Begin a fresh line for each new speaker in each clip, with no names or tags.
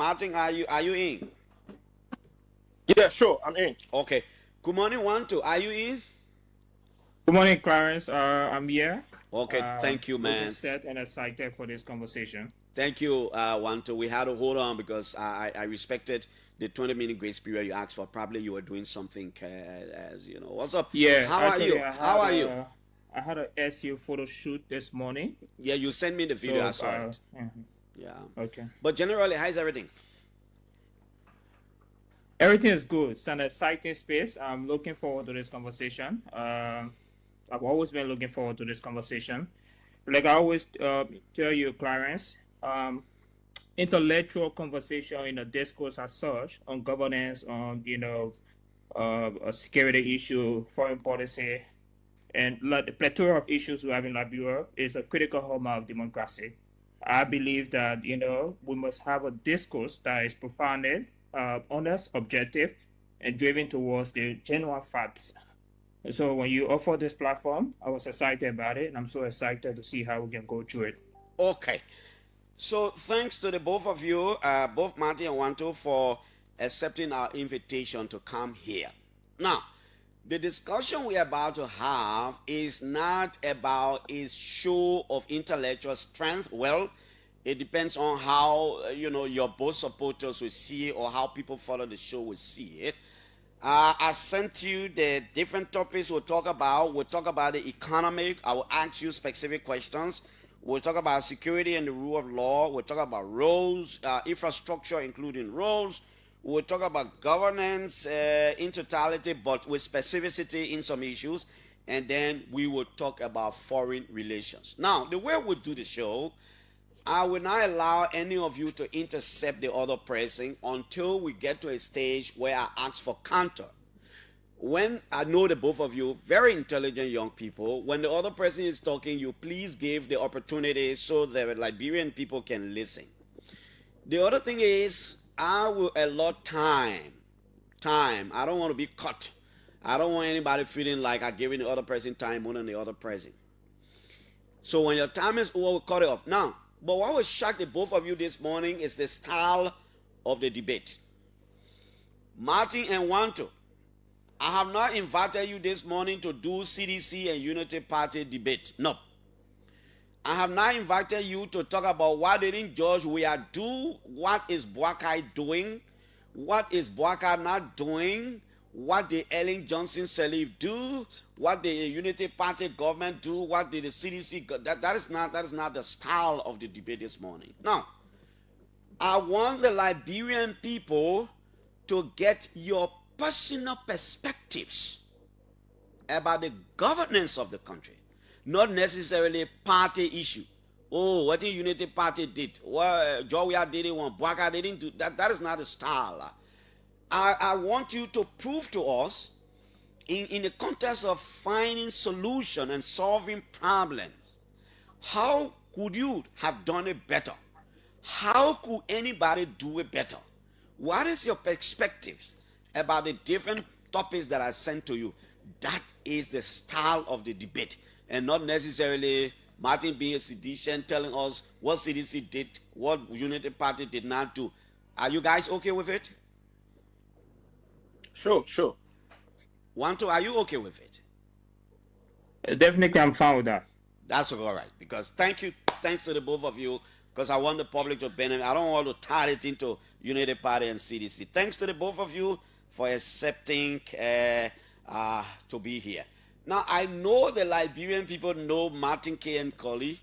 Martin, are you in?
Yeah, sure, I'm in.
Okay. Good morning, Wantoe. Are you in?
Good morning, Clarence. I'm here.
Okay, thank you,
Looking
man.
set and excited for this conversation.
Thank you, Wantoe. We had to hold on because I respected the 20-minute grace period you asked for. Probably you were doing something, as you know. What's up?
Yeah,
How are
actually,
you? How are you?
I had a SU photo shoot this morning.
Yeah, you sent me the video. I
So,
saw it. Yeah.
okay.
But generally, how's everything?
Everything is good. It's an exciting space. I'm looking forward to this conversation. I've always been looking forward to this conversation. Like I always tell you, Clarence, intellectual conversation in a discourse as such on governance, on a security issue, foreign policy, and like the plethora of issues we have in Liberia is a critical hallmark of democracy. I believe that we must have a discourse that is profounded, honest, objective, and driven towards the genuine facts. So when you offer this platform, I was excited about it, and I'm so excited to see how we can go through it.
Okay. So thanks to the both of you, both Martin and Wantoe, for accepting our invitation to come here. Now, the discussion we're about to have is not about a show of intellectual strength. Well, it depends on how your both supporters will see it or how people follow the show will see it. I sent you the different topics we'll talk about. We'll talk about the economic. I will ask you specific questions. We'll talk about security and the rule of law. We'll talk about roads, infrastructure, including roads. We'll talk about governance in totality, but with specificity in some issues. And then we will talk about foreign relations. Now, the way we do the show, I will not allow any of you to intercept the other person until we get to a stage where I ask for counter. When I know the both of you, very intelligent young people, when the other person is talking, you please give the opportunity so the Liberian people can listen. The other thing is, I will allot time. I don't want to be cut. I don't want anybody feeling like I'm giving the other person time more than the other person. So when your time is over, we'll cut it off. Now, but what will shock the both of you this morning is the style of the debate. Martin and Wantoe, I have not invited you this morning to do CDC and Unity Party debate. No. I have not invited you to talk about why didn't George Weah do, what is Boakai doing, what is Boakai not doing, what did Ellen Johnson Sirleaf do, what did the Unity Party government do, what did the CDC that is not the style of the debate this morning. Now, I want the Liberian people to get your personal perspectives about the governance of the country, not necessarily party issue. Oh, what the Unity Party did, what Georgia didn't want, Boakai didn't do that. That is not the style. I want you to prove to us, in the context of finding solution and solving problems, how could you have done it better? How could anybody do it better? What is your perspective about the different topics that I sent to you? That is the style of the debate, and not necessarily Martin being a seditious telling us what CDC did, what Unity Party did not do. Are you guys okay with it?
Sure.
Wantoe, are you okay with it?
Definitely, I'm fine with that.
That's all right. Because thanks to the both of you. Because I want the public to benefit. I don't want to tie it into Unity Party and CDC. Thanks to the both of you for accepting to be here. Now, I know the Liberian people know Martin K. and Kollie.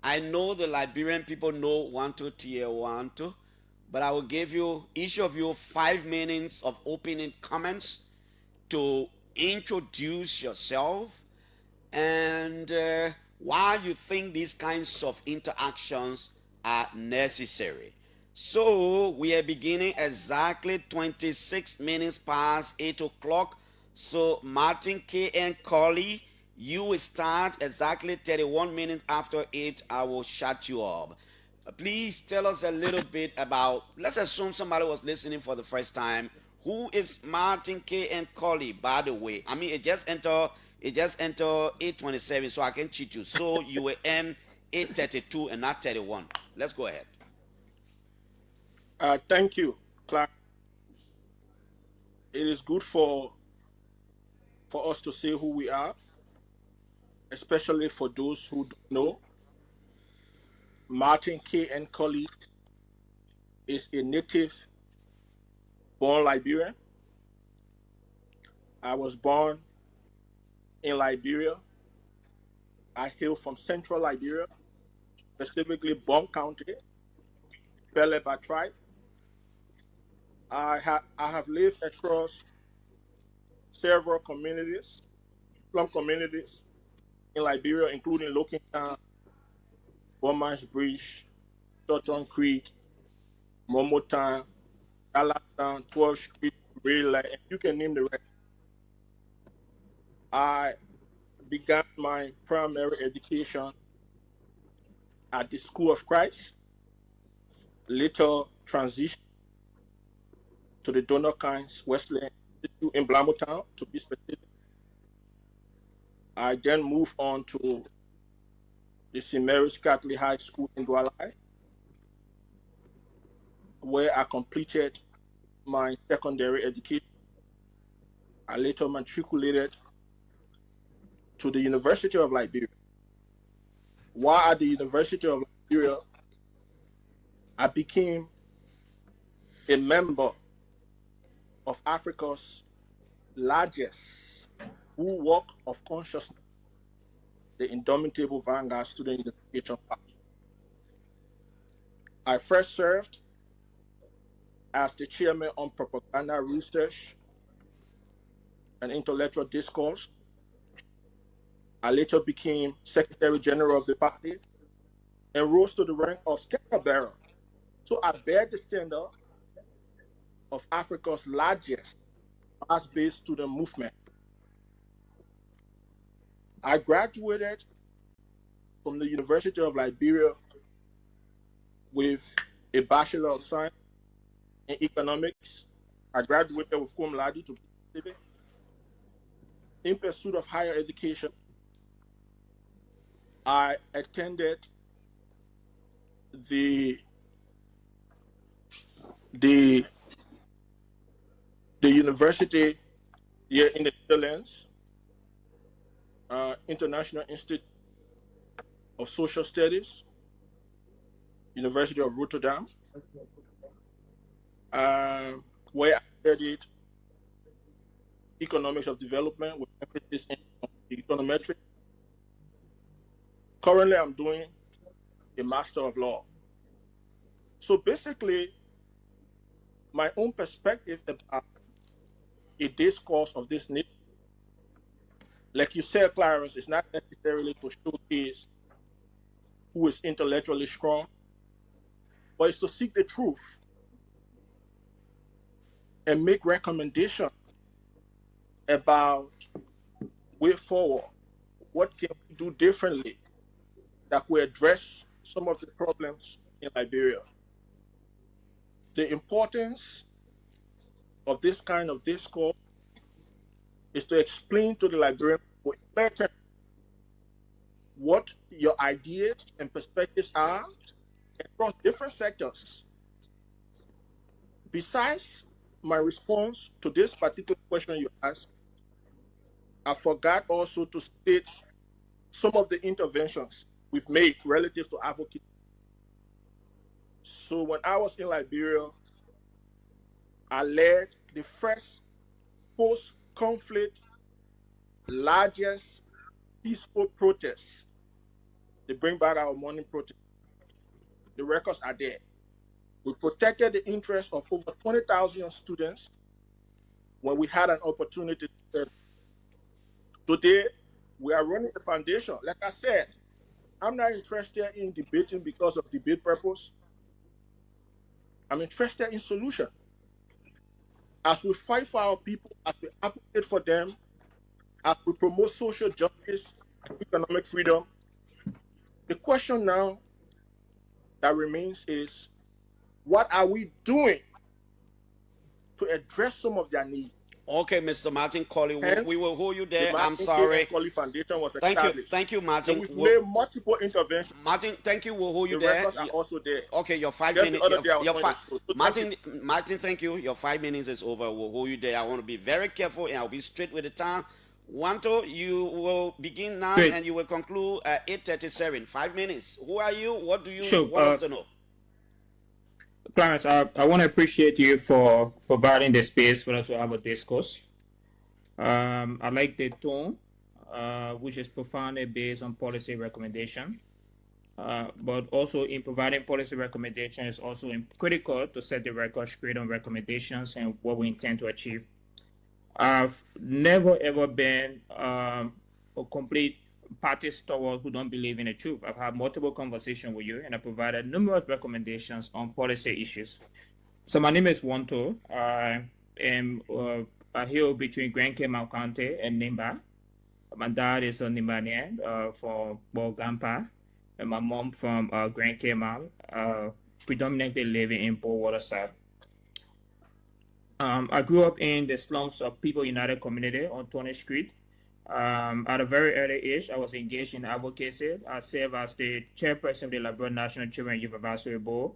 I know the Liberian people know Wantoe, Teah, Wantoe. But I will give you, each of you, 5 minutes of opening comments to introduce yourself and why you think these kinds of interactions are necessary. So we are beginning exactly 26 minutes past 8 o'clock. So Martin K. and Kollie, you will start exactly 31 minutes after 8. I will shut you up. Please tell us a little bit about, let's assume somebody was listening for the first time. Who is Martin K. and Kollie, by the way? I mean, it just entered 8:27, so I can cheat you. So you will end 8:32 and not 31. Let's go ahead.
Thank you, Clark. It is good for us to say who we are, especially for those who don't know. Martin K. and Kollie is a native born Liberian. I was born in Liberia. I hail from central Liberia, specifically Bon County, Beleba tribe. I have lived across several communities, slum communities in Liberia, including Lokintown, Bomash Bridge, Toton Creek, Momotown, Dallas 12th Street, Rail, and you can name the rest. I began my primary education at the School of Christ, later transitioned to the Donor Kynes Wesleyan Institute in Blamotown, to be specific. I then moved on to the St. Mary's Catholic High School in Douala, where I completed my secondary education. I later matriculated to the University of Liberia. While at the University of Liberia, I became a member of Africa's largest bulwark of consciousness, the Indomitable Vanguard Student Unification Party. I first served as the chairman on propaganda research and intellectual discourse. I later became Secretary General of the party and rose to the rank of standard bearer. So I bear the standard of Africa's largest mass-based student movement. I graduated from the University of Liberia with a Bachelor of Science in Economics. I graduated with cum laude, to be specific. In pursuit of higher education, I attended the university here in the Netherlands, International Institute of Social Studies, University of Rotterdam, where I studied economics of development with emphasis in econometrics. Currently, I'm doing a Master of Law. So basically, my own perspective about a discourse of this nature, like you said, Clarence, is not necessarily to showcase who is intellectually strong, but it's to seek the truth and make recommendations about way forward. What can we do differently that will address some of the problems in Liberia? The importance of this kind of discourse is to explain to the Liberian people in clear terms what your ideas and perspectives are across different sectors. Besides my response to this particular question you asked, I forgot also to state some of the interventions we've made relative to advocacy. So when I was in Liberia, I led the first post-conflict largest peaceful protest. They bring back our morning protest. The records are there. We protected the interests of over 20,000 students when we had an opportunity to serve. Today, we are running the foundation. Like I said, I'm not interested in debating because of debate purpose. I'm interested in solution. As we fight for our people, as we advocate for them, as we promote social justice and economic freedom, the question now that remains is, what are we doing to address some of their needs?
Okay, Mr. Martin Kollie, we
Hence,
will hold you
the
there. I'm
Martin K. and
sorry.
Kollie Foundation was
Thank you.
established.
Thank you,
And
Martin.
we've made multiple interventions.
Martin, thank you. We'll hold you
The
there.
records are also there.
Okay, your 5
Just the
minutes.
other day I was on the show. So
Martin, Martin, thank you. Your 5 minutes is over. We'll hold you there. I want to be very careful and I'll be straight with the time. Wantoe, you will begin now
Great.
and you will conclude at 8:37. 5 minutes. Who are you? What do you
Sure,
want us to know?
Clarence, I want to appreciate you for providing the space for us to have a discourse. I like the tone, which is profoundly based on policy recommendation. But also in providing policy recommendations is also critical to set the record straight on recommendations and what we intend to achieve. I've never ever been a complete party stalwart who don't believe in the truth. I've had multiple conversations with you and I provided numerous recommendations on policy issues. So my name is Wantoe. I am a hill between Grand Cayman County and Nimba. My dad is a Nimbanian from Bogampa, and my mom from Grand Cayman, predominantly living in Waterside. I grew up in the slums of People United community on 20th Street. At a very early age, I was engaged in advocacy. I served as the chairperson of the Liberia National Children and Youth Advisory Board,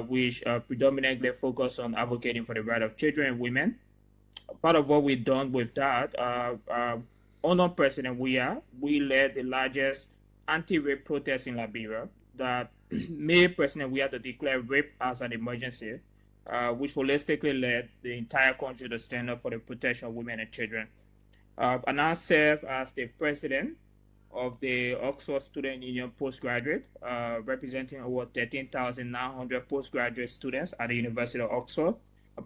which predominantly focused on advocating for the right of children and women. Part of what we've done with that, under President we led the largest anti-rape protest in Liberia that made President Weah to declare rape as an emergency, which holistically led the entire country to stand up for the protection of women and children. I now serve as the president of the Oxford Student Union postgraduate, representing over 13,900 postgraduate students at the University of Oxford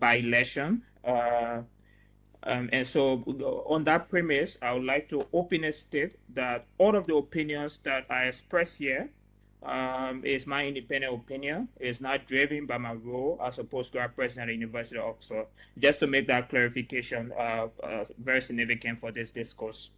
by election. And so on that premise, I would like to openly state that all of the opinions that I express here is my independent opinion. It's not driven by my role as a postgrad president at the University of Oxford. Just to make that clarification very significant for this discourse.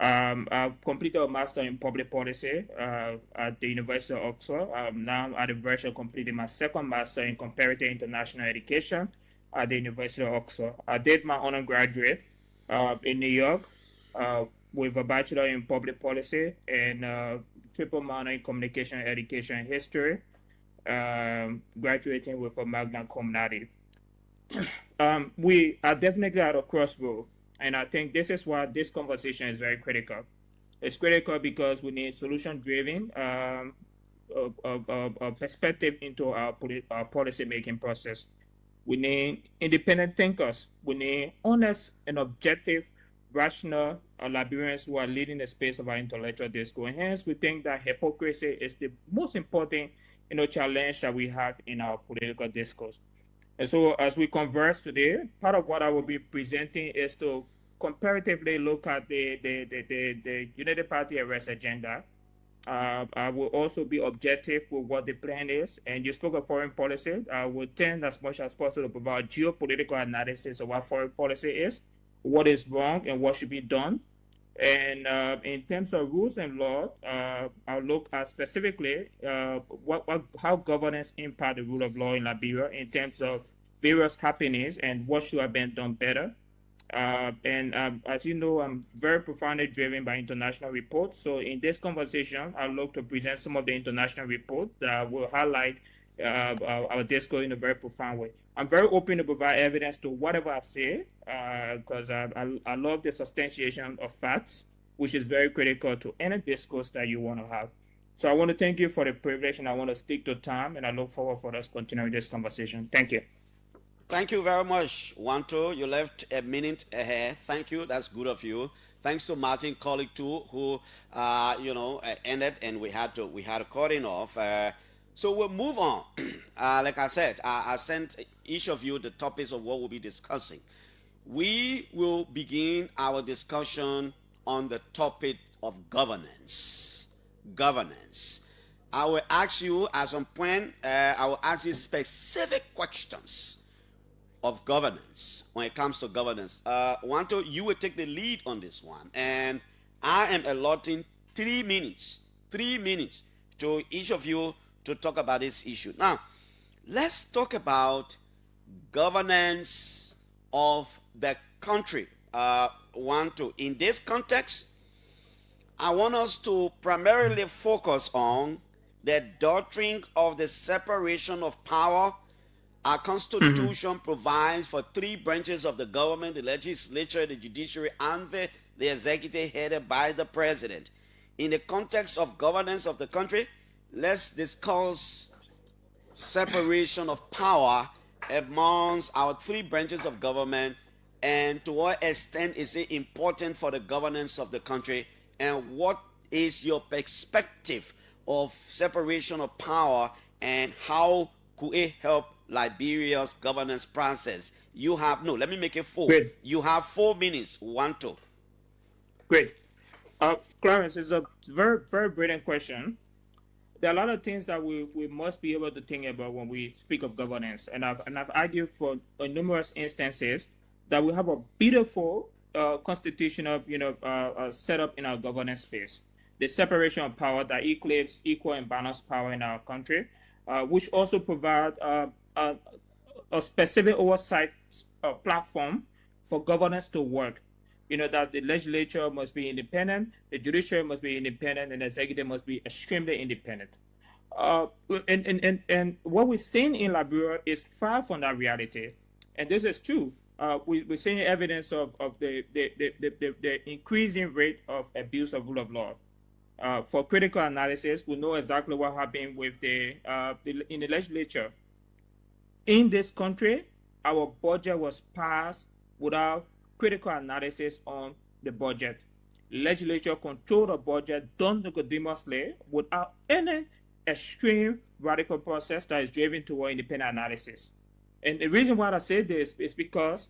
I've completed a master in public policy at the University of Oxford. I'm now at the verge of completing my second master in comparative international education at the University of Oxford. I did my undergraduate in New York with a bachelor in public policy and triple minor in communication, education, and history, graduating with a magna cum laude. We are definitely at a crossroad, and I think this is why this conversation is very critical. It's critical because we need solution-driven perspective into our policy-making process. We need independent thinkers. We need honest and objective, rational Liberians who are leading the space of our intellectual discourse. And hence, we think that hypocrisy is the most important challenge that we have in our political discourse. And so as we converse today, part of what I will be presenting is to comparatively look at the United Party arrest agenda. I will also be objective with what the plan is. And you spoke of foreign policy. I will tend as much as possible to provide geopolitical analysis of what foreign policy is, what is wrong and what should be done. And in terms of rules and law, I'll look at specifically how governance impact the rule of law in Liberia in terms of various happenings and what should have been done better. As you know, I'm very profoundly driven by international reports. So in this conversation, I'll look to present some of the international reports that will highlight our discourse in a very profound way. I'm very open to provide evidence to whatever I say, because I love the substantiation of facts, which is very critical to any discourse that you want to have. So I want to thank you for the privilege, and I want to stick to time, and I look forward for us continuing this conversation. Thank you.
Thank you very much, Wantoe. You left a minute ahead. Thank you. That's good of you. Thanks to Martin Kollie too, who ended, and we had to cut him off. So we'll move on. Like I said, I sent each of you the topics of what we'll be discussing. We will begin our discussion on the topic of governance. Governance. I will ask you at some point, I will ask you specific questions of governance when it comes to governance. Wantoe, you will take the lead on this one, and I am allotting 3 minutes to each of you to talk about this issue. Now, let's talk about governance of the country. Wantoe. In this context, I want us to primarily focus on the doctrine of the separation of power. Our Constitution provides for three branches of the government: the legislature, the judiciary, and the executive, headed by the president. In the context of governance of the country, let's discuss separation of power amongst our three branches of government, and to what extent is it important for the governance of the country, and what is your perspective of separation of power, and how could it help Liberia's governance process? You have, no, let me make it four.
Great.
You have 4 minutes. Wantoe.
Great. Clarence, it's a very, very brilliant question. There are a lot of things that we must be able to think about when we speak of governance, and I've argued for numerous instances that we have a beautiful constitutional setup in our governance space, the separation of power that equates equal and balanced power in our country, which also provide a specific oversight platform for governance to work. That the legislature must be independent, the judiciary must be independent, and the executive must be extremely independent. And what we're seeing in Liberia is far from that reality. And this is true. We're seeing evidence of the increasing rate of abuse of rule of law. For critical analysis, we know exactly what happened with in the legislature. In this country, our budget was passed without critical analysis on the budget. Legislature controlled the budget done nicodemously without any extreme radical process that is driven toward independent analysis. And the reason why I say this is because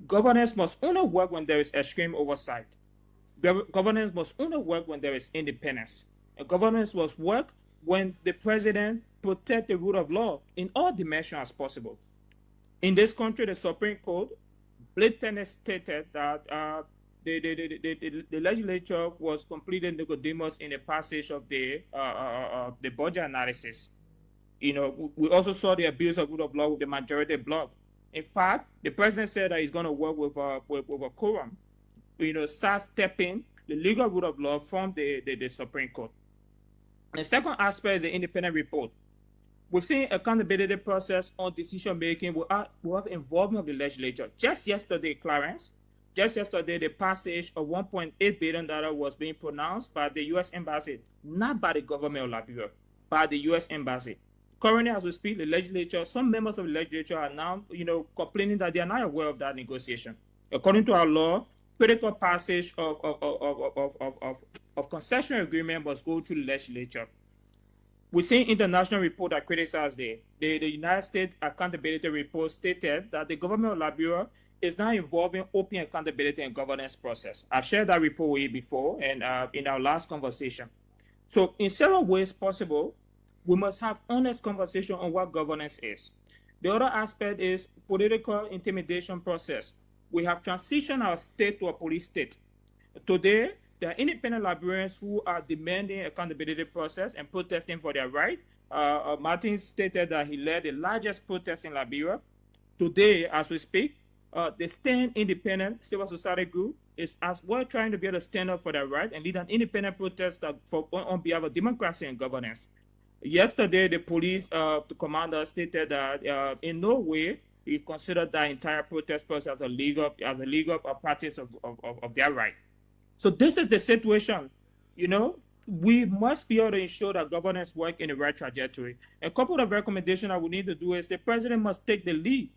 governance must only work when there is extreme oversight. Governance must only work when there is independence. And governance must work when the president protects the rule of law in all dimensions as possible. In this country, the Supreme Court blatantly stated that the legislature was completely Nicodemus in the passage of the budget analysis. We also saw the abuse of rule of law with the majority bloc. In fact, the president said that he's going to work with a quorum, sidestepping the legal rule of law from the Supreme Court. The second aspect is the independent report. We've seen accountability process on decision making without involvement of the legislature. Just yesterday, Clarence, the passage of $1.8 billion was being pronounced by the U.S. Embassy, not by the government of Liberia, by the U.S. Embassy. Currently, as we speak, the legislature, some members of the legislature are now, complaining that they are not aware of that negotiation. According to our law, critical passage of concession agreement must go through the legislature. We've seen international report that criticized the United States Accountability Report stated that the government of Liberia is now involving open accountability and governance process. I've shared that report with you before and in our last conversation. So in several ways possible, we must have honest conversation on what governance is. The other aspect is political intimidation process. We have transitioned our state to a police state. Today, there are independent Liberians who are demanding accountability process and protesting for their right. Martin stated that he led the largest protest in Liberia. Today, as we speak, the Stand Independent Civil Society Group is as well trying to be able to stand up for their right and lead an independent protest on behalf of democracy and governance. Yesterday, the police the commander stated that in no way he considered that entire protest process as a legal practice of their right. So this is the situation. We must be able to ensure that governance work in the right trajectory. A couple of recommendations that we need to do is the president must take the lead.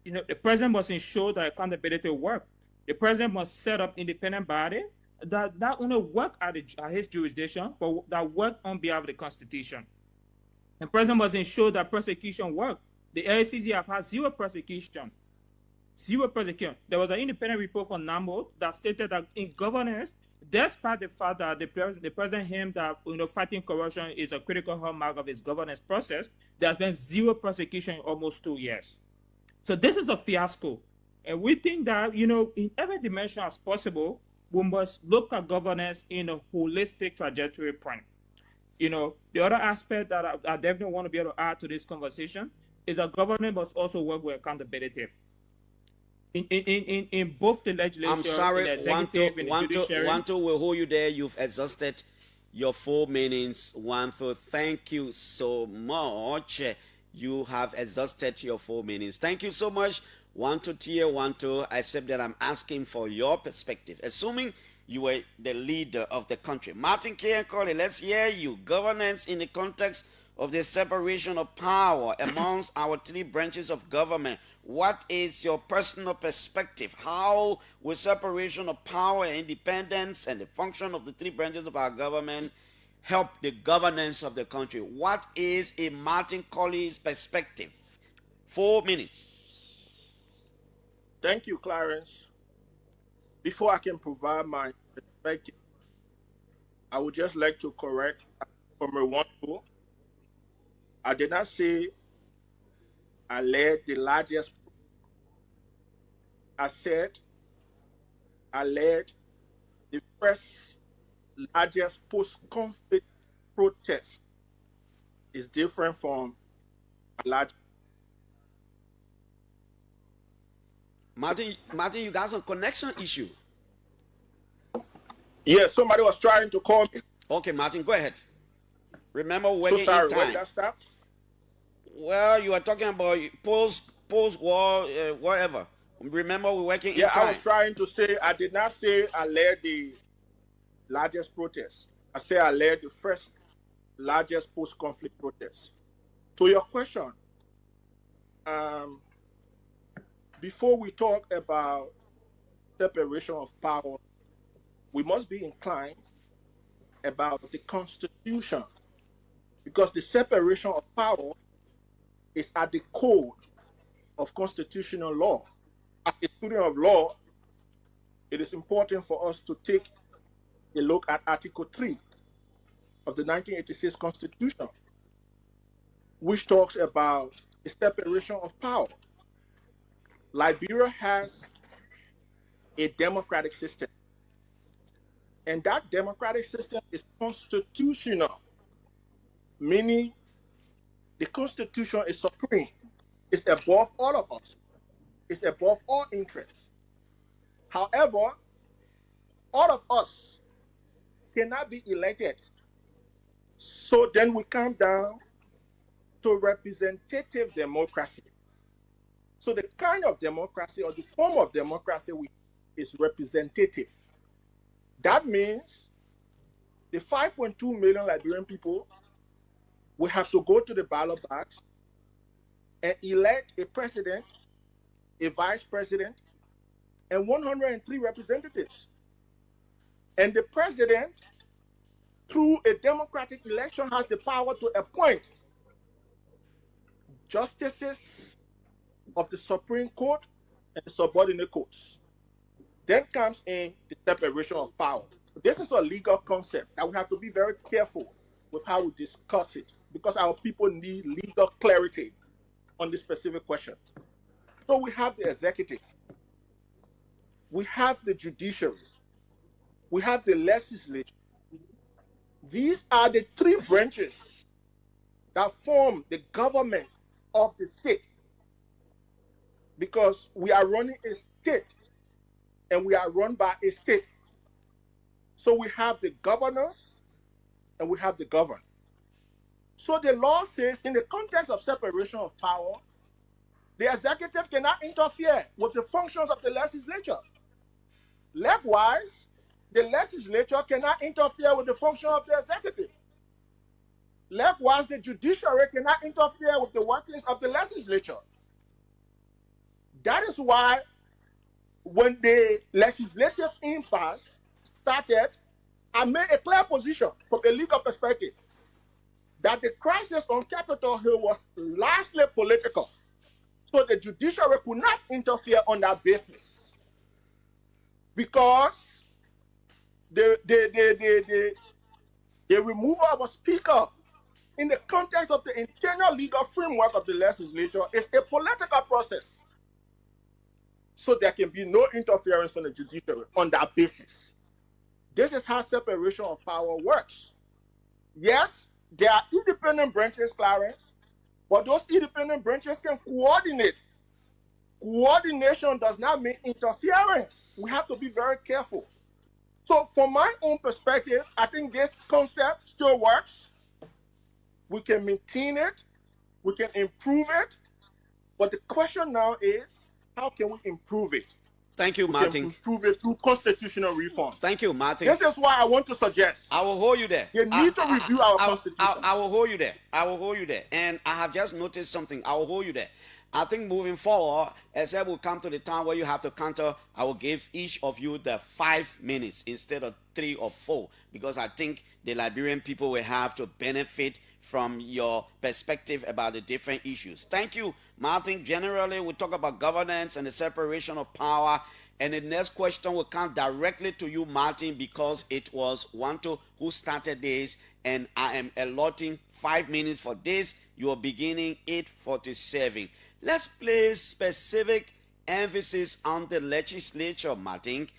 The president must ensure that accountability work. The president must set up independent body that not only work at his jurisdiction, but that work on behalf of the Constitution. The president must ensure that prosecution work. The LCC have had zero prosecution. Zero prosecution. There was an independent report from NAMO that stated that in governance, despite the fact that the president aimed that fighting corruption is a critical hallmark of his governance process, there has been zero prosecution in almost 2 years. So this is a fiasco. And we think that, in every dimension as possible, we must look at governance in a holistic trajectory point. The other aspect that I definitely want to be able to add to this conversation is that government must also work with accountability. In both the legislature,
I'm sorry,
in the executive, in the judiciary.
Wantoe will hold you there. You've exhausted your 4 minutes. Wantoe, thank you so much. You have exhausted your 4 minutes. Thank you so much, Wantoe, Teah, Wantoe. Except that I'm asking for your perspective. Assuming you were the leader of the country. Martin K. and Kollie, let's hear you. Governance in the context of the separation of power amongst our 3 branches of government. What is your personal perspective? How will separation of power and independence and the function of the 3 branches of our government help the governance of the country? What is a Martin Kollie's perspective? 4 minutes.
Thank you, Clarence. Before I can provide my perspective, I would just like to correct Comrade Wantoe. I did not say I led the largest. I said I led the first largest post-conflict protest. Is different from a large.
Martin, you got some connection issue.
Yes, somebody was trying to call me.
Okay, Martin, go ahead. Remember, we're
So sorry,
in
where
time.
did I stop?
Well, you were talking about post-war, whatever. Remember, we're working in
Yeah,
time.
I was trying to say, I did not say I led the largest protest. I said I led the first largest post-conflict protest. To your question, before we talk about separation of power, we must be inclined about the Constitution, because the separation of power is at the core of constitutional law. As a student of law, it is important for us to take a look at Article 3 of the 1986 Constitution, which talks about the separation of power. Liberia has a democratic system, and that democratic system is constitutional, meaning the Constitution is supreme. It's above all of us. It's above all interests. However, all of us cannot be elected. So then we come down to representative democracy. So the kind of democracy or the form of democracy is representative. That means the 5.2 million Liberian people will have to go to the ballot box and elect a president, a vice president, and 103 representatives. And the president, through a democratic election, has the power to appoint justices of the Supreme Court and the subordinate courts. Then comes in the separation of power. This is a legal concept that we have to be very careful with how we discuss it, because our people need legal clarity on this specific question. So we have the executive, we have the judiciary, we have the legislature. These are the 3 branches that form the government of the state, because we are running a state and we are run by a state. So we have the governors and we have the governed. So the law says, in the context of separation of power, the executive cannot interfere with the functions of the legislature. Likewise, the legislature cannot interfere with the function of the executive. Likewise, the judiciary cannot interfere with the workings of the legislature. That is why when the legislative impasse started, I made a clear position from a legal perspective that the crisis on Capitol Hill was largely political. So the judiciary could not interfere on that basis, because the removal of a speaker in the context of the internal legal framework of the legislature is a political process. So there can be no interference from the judiciary on that basis. This is how separation of power works. Yes, there are independent branches, Clarence, but those independent branches can coordinate Coordination does not mean interference. We have to be very careful. So from my own perspective, I think this concept still works. We can maintain it, we can improve it, but the question now is, how can we improve it?
Thank you,
We
Martin.
can improve it through constitutional reform.
Thank you, Martin.
This is why I want to suggest
I will hold you there.
you need to review our constitution.
I will hold you there. I will hold you there. And I have just noticed something. I will hold you there. I think moving forward, as I will come to the time where you have to counter, I will give each of you the 5 minutes instead of 3 or 4, because I think the Liberian people will have to benefit from your perspective about the different issues. Thank you, Martin. Generally, we talk about governance and the separation of power. And the next question will come directly to you, Martin, because it was Wantoe who started this, and I am allotting 5 minutes for this. You are beginning 8:47. Let's place specific emphasis on the legislature, Martin.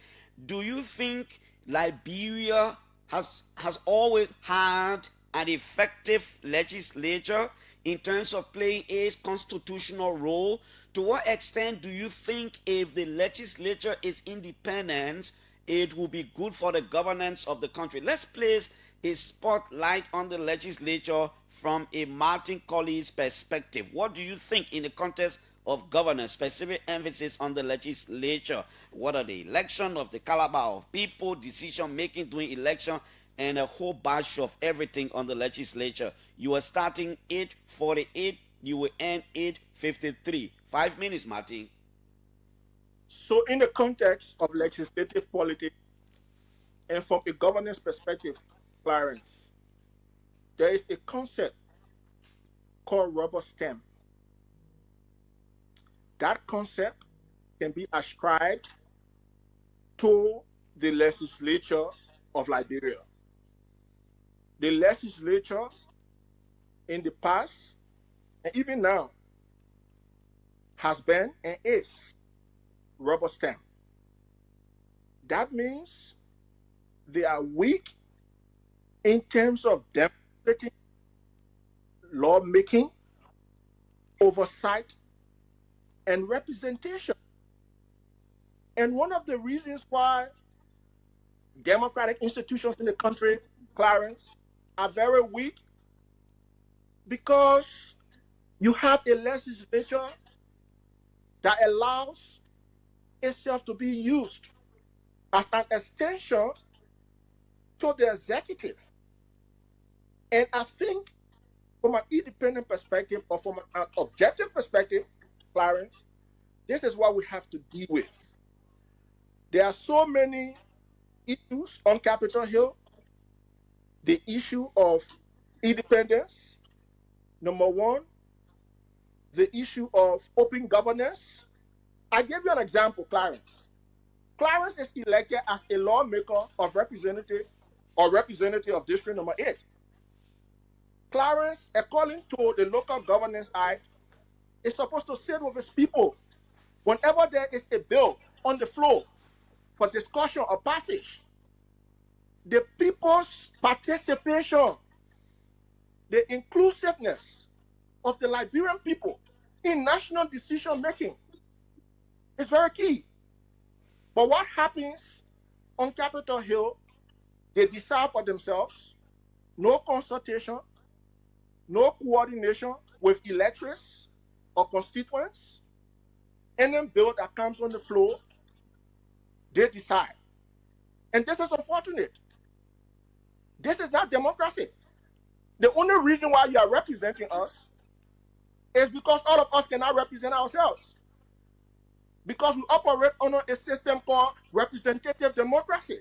Do you think Liberia has always had an effective legislature in terms of playing its constitutional role? To what extent do you think if the legislature is independent, it will be good for the governance of the country? Let's place a spotlight on the legislature from a Martin Kollie's perspective. What do you think in the context of governance, specific emphasis on the legislature? What are the election of the caliber of people, decision making during election, and a whole batch of everything on the legislature? You are starting 8:48, you will end 8:53. 5 minutes, Martin.
So in the context of legislative politics and from a governance perspective, Clarence, there is a concept called rubber stamp. That concept can be ascribed to the legislature of Liberia. The legislature in the past and even now has been and is rubber stamp. That means they are weak in terms of demonstrating lawmaking, oversight, and representation. And one of the reasons why democratic institutions in the country, Clarence, are very weak, because you have a legislature that allows itself to be used as an extension to the executive. And I think from an independent perspective or from an objective perspective, Clarence, this is what we have to deal with. There are so many issues on Capitol Hill. The issue of independence, number one. The issue of open governance. I give you an example, Clarence. Clarence is elected as a lawmaker of representative of District number 8. Clarence, according to the Local Governance Act, is supposed to sit with his people whenever there is a bill on the floor for discussion or passage. The people's participation, the inclusiveness of the Liberian people in national decision making is very key. But what happens on Capitol Hill, they decide for themselves, no consultation, no coordination with electors or constituents. Any bill that comes on the floor, they decide. And this is unfortunate. This is not democracy. The only reason why you are representing us is because all of us cannot represent ourselves. Because we operate under a system called representative democracy.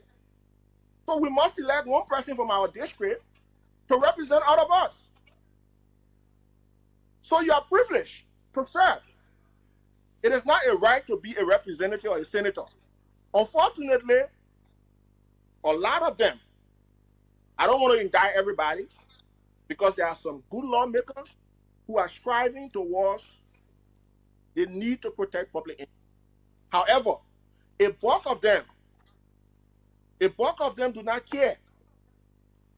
So we must elect one person from our district to represent all of us. So you are privileged to serve. It is not a right to be a representative or a senator. Unfortunately, a lot of them, I don't want to indict everybody, because there are some good lawmakers who are striving towards the need to protect public interest. However, a bulk of them do not care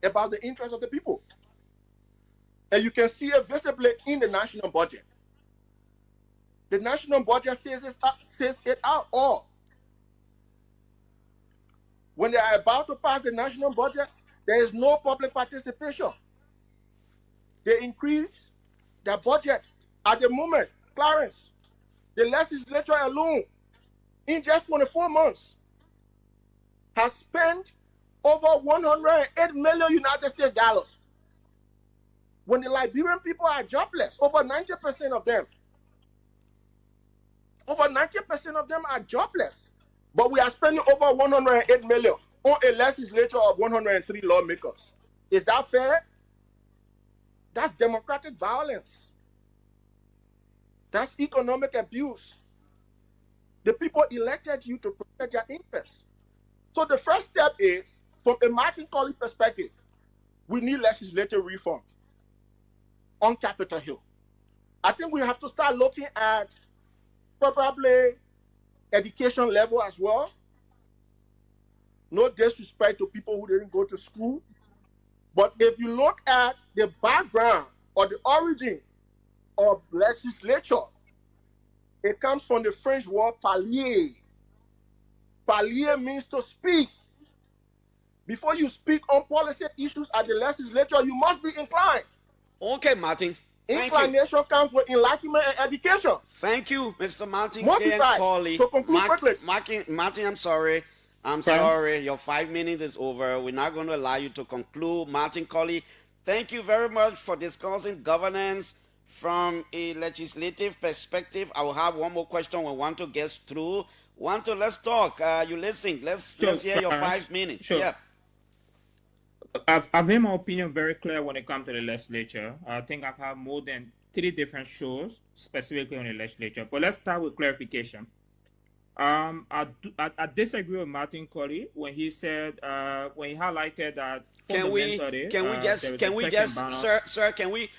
about the interests of the people. And you can see it visibly in the national budget. The national budget says it out all. When they are about to pass the national budget, there is no public participation. They increase their budget. At the moment, Clarence, the legislature alone, in just 24 months, has spent over 108 million United States dollars. When the Liberian people are jobless, over 90% of them are jobless. But we are spending over 108 million on a legislature of 103 lawmakers. Is that fair? That's democratic violence. That's economic abuse. The people elected you to protect their interests. So the first step is, from a Martin Kollie perspective, we need legislative reform on Capitol Hill. I think we have to start looking at probably education level as well. No disrespect to people who didn't go to school. But if you look at the background or the origin of legislature, it comes from the French word parler. Parler means to speak. Before you speak on policy issues at the legislature, you must be inclined.
Okay, Martin.
Inclination comes with enlightenment and education.
Thank you, Mr. Martin
Multi-side.
K. and Kollie.
To conclude quickly.
Martin, I'm sorry. Sorry. Your 5 minutes is over. We're not going to allow you to conclude. Martin Kollie, thank you very much for discussing governance from a legislative perspective. I will have one more question when Wantoe gets through. Wantoe, let's talk. You listen. Let's hear your 5 minutes.
Sure.
Yeah.
I've made my opinion very clear when it comes to the legislature. I think I've had more than 3 different shows specifically on the legislature. But let's start with clarification. I disagree with Martin Kollie when he said when he highlighted that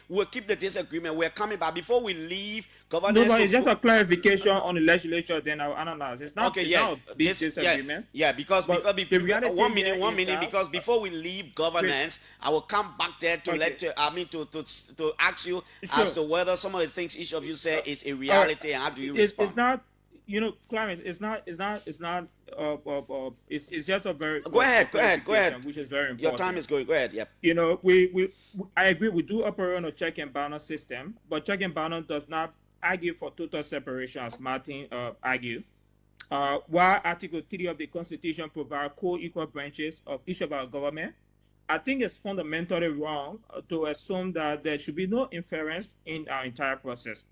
we'll keep the disagreement. We're coming back before we leave. Governance.
No, it's just a clarification on the legislature. Then I'll analyze. It's not.
Okay,
not a big disagreement.
Because
the reality
one minute. Because before we leave governance, I will come back there to to ask you as to whether some of the things each of you say is a reality and how do you respond?
It's not. Clarence, it's just a very
go ahead,
which is very important.
Your time is going. Go ahead. Yep.
I agree. We do operate on a check and balance system, but check and balance does not argue for total separation, as Martin argued. While Article 3 of the Constitution provides co-equal branches of each of our government, I think it's fundamentally wrong to assume that there should be no interference in our entire process.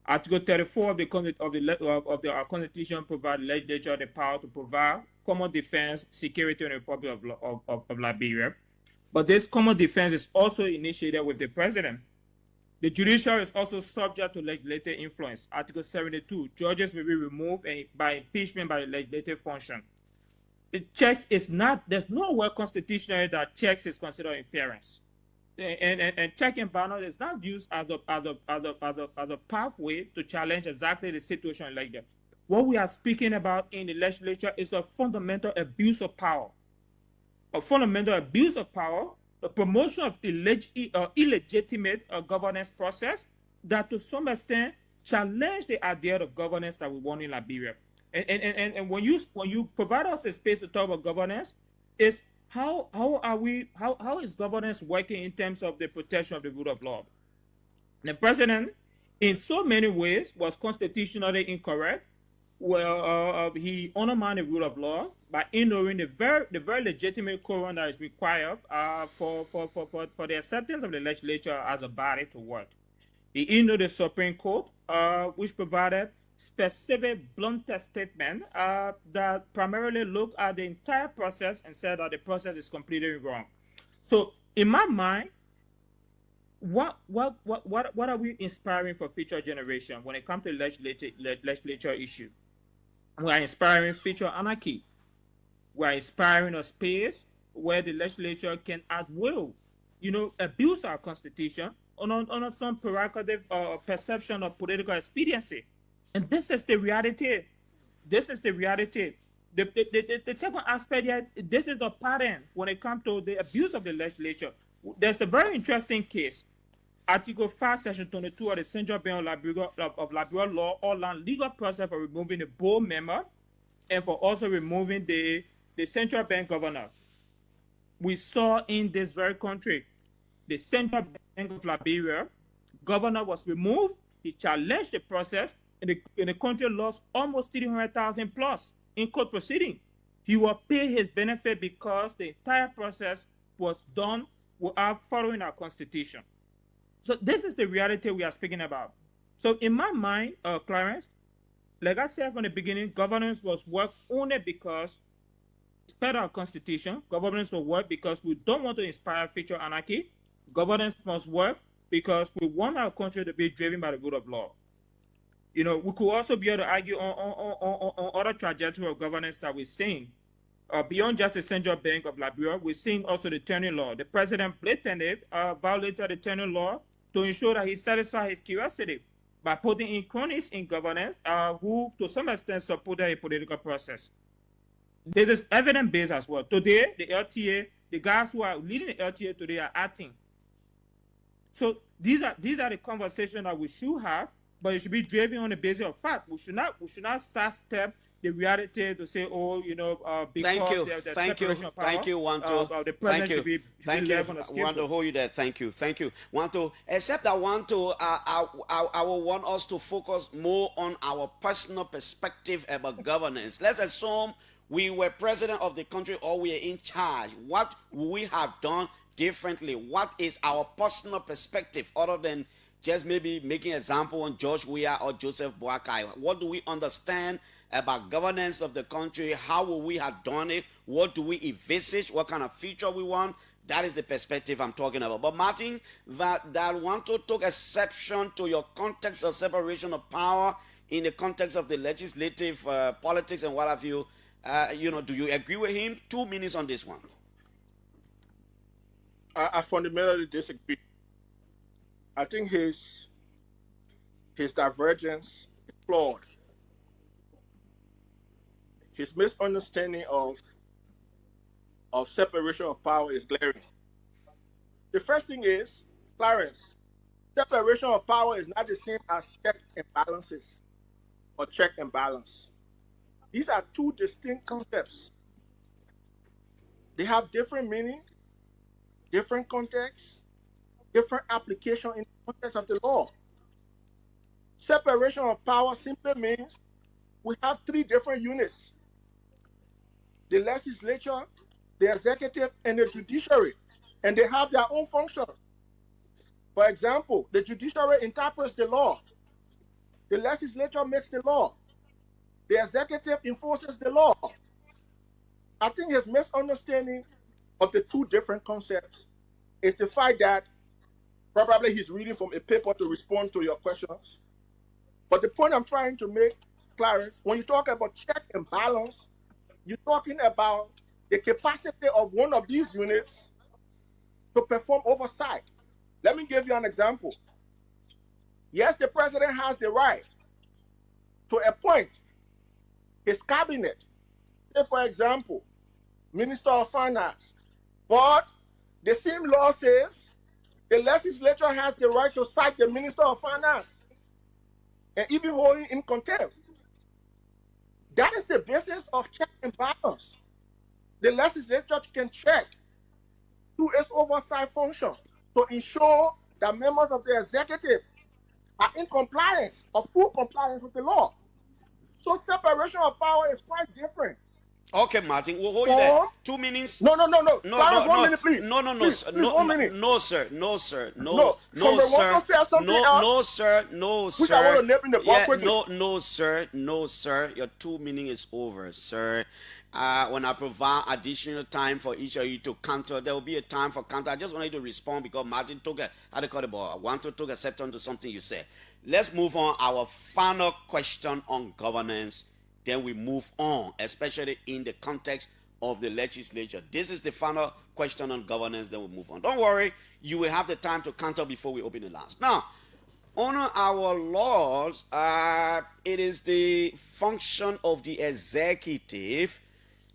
Article 34 of our Constitution provides the legislature the power to provide common defense, security in the Republic of Liberia. But this common defense is also initiated with the president. The judiciary is also subject to legislative influence. Article 72, judges may be removed by impeachment by the legislative function. There's nowhere constitutionally that checks is considered interference. And check and balance is not used as a pathway to challenge exactly the situation like that. What we are speaking about in the legislature is a fundamental abuse of power. A fundamental abuse of power, the promotion of illegitimate governance process that to some extent challenge the idea of governance that we want in Liberia. And when you provide us a space to talk about governance, is how is governance working in terms of the protection of the rule of law? The president, in so many ways, was constitutionally incorrect. Well, he undermined the rule of law by ignoring the very legitimate quorum that is required for the acceptance of the legislature as a body to work. He ignored the Supreme Court, which provided specific blunt statement that primarily looked at the entire process and said that the process is completely wrong. So, in my mind, what are we inspiring for future generation when it comes to legislature issue? We are inspiring future anarchy. We are inspiring a space where the legislature can at will, abuse our constitution on some prerogative perception of political expediency. And this is the reality. This is the reality. The second aspect here, this is the pattern when it comes to the abuse of the legislature. There's a very interesting case. Article 5, Section 22 of the Central Bank of Liberia law outline legal process for removing the board member and for also removing the central bank governor. We saw in this very country, the Central Bank of Liberia governor was removed. He challenged the process, and the country lost almost 300,000 plus in court proceeding. He will pay his benefit because the entire process was done without following our constitution. So this is the reality we are speaking about. So in my mind, Clarence, like I said from the beginning, governance was work only because it's part of our constitution. Governance will work because we don't want to inspire future anarchy. Governance must work because we want our country to be driven by the rule of law. You know, we could also be able to argue on other trajectory of governance that we're seeing. Beyond just the Central Bank of Liberia, we're seeing also the turning law. The president blatantly violated the turning law to ensure that he satisfied his curiosity by putting in cronies in governance who, to some extent, supported a political process. This is evidence-based as well. Today, the LTA, the guys who are leading the LTA today are acting. So these are the conversations that we should have, but it should be driven on the basis of fact. We should not sidestep the reality to say, oh, you know, because there's separation of power.
Thank you, Wantoe.
The president should be left on the
I want to hold you there. Thank you, Wantoe. Except that Wantoe, I will want us to focus more on our personal perspective about governance. Let's assume we were president of the country or we are in charge. What would we have done differently? What is our personal perspective other than just maybe making an example on George Weah or Joseph Boakai? What do we understand about governance of the country? How will we have done it? What do we envisage? What kind of future we want? That is the perspective I'm talking about. But Martin, that Wantoe took exception to your context of separation of power in the context of the legislative politics and what have you. You know, do you agree with him? 2 minutes on this one.
I fundamentally disagree. I think his divergence is flawed. His misunderstanding of separation of power is glaring. The first thing is, Clarence, separation of power is not the same as check and balances or check and balance. These are two distinct concepts. They have different meaning, different contexts, different application in the context of the law. Separation of power simply means we have three different units: the legislature, the executive, and the judiciary, and they have their own functions. For example, the judiciary interprets the law, the legislature makes the law, the executive enforces the law. I think his misunderstanding of the two different concepts is the fact that probably he's reading from a paper to respond to your questions. But the point I'm trying to make, Clarence, when you talk about check and balance, you're talking about the capacity of one of these units to perform oversight. Let me give you an example. Yes, the president has the right to appoint his cabinet, say, for example, Minister of Finance. But the same law says the legislature has the right to cite the Minister of Finance and even hold him in contempt. That is the basis of check and balance. The legislature can check through its oversight function to ensure that members of the executive are in compliance or full compliance with the law. So separation of power is quite different.
Okay, Martin, we'll hold you there. 2 minutes.
No.
No,
Clarence, 1 minute, please.
No,
please,
no,
1 minute.
no, sir, no, sir,
No,
no, no, sir,
no,
sir, no, sir.
Which I want to nip in the bud quickly.
No, sir. Your 2 minutes is over, sir. When I provide additional time for each of you to counter, there will be a time for counter. I just want you to respond because Martin took Wantoe took exception to something you said. Let's move on. Our final question on governance. Then we move on, especially in the context of the legislature. This is the final question on governance. Then we move on. Don't worry, you will have the time to counter before we open the last. Now, under our laws, it is the function of the executive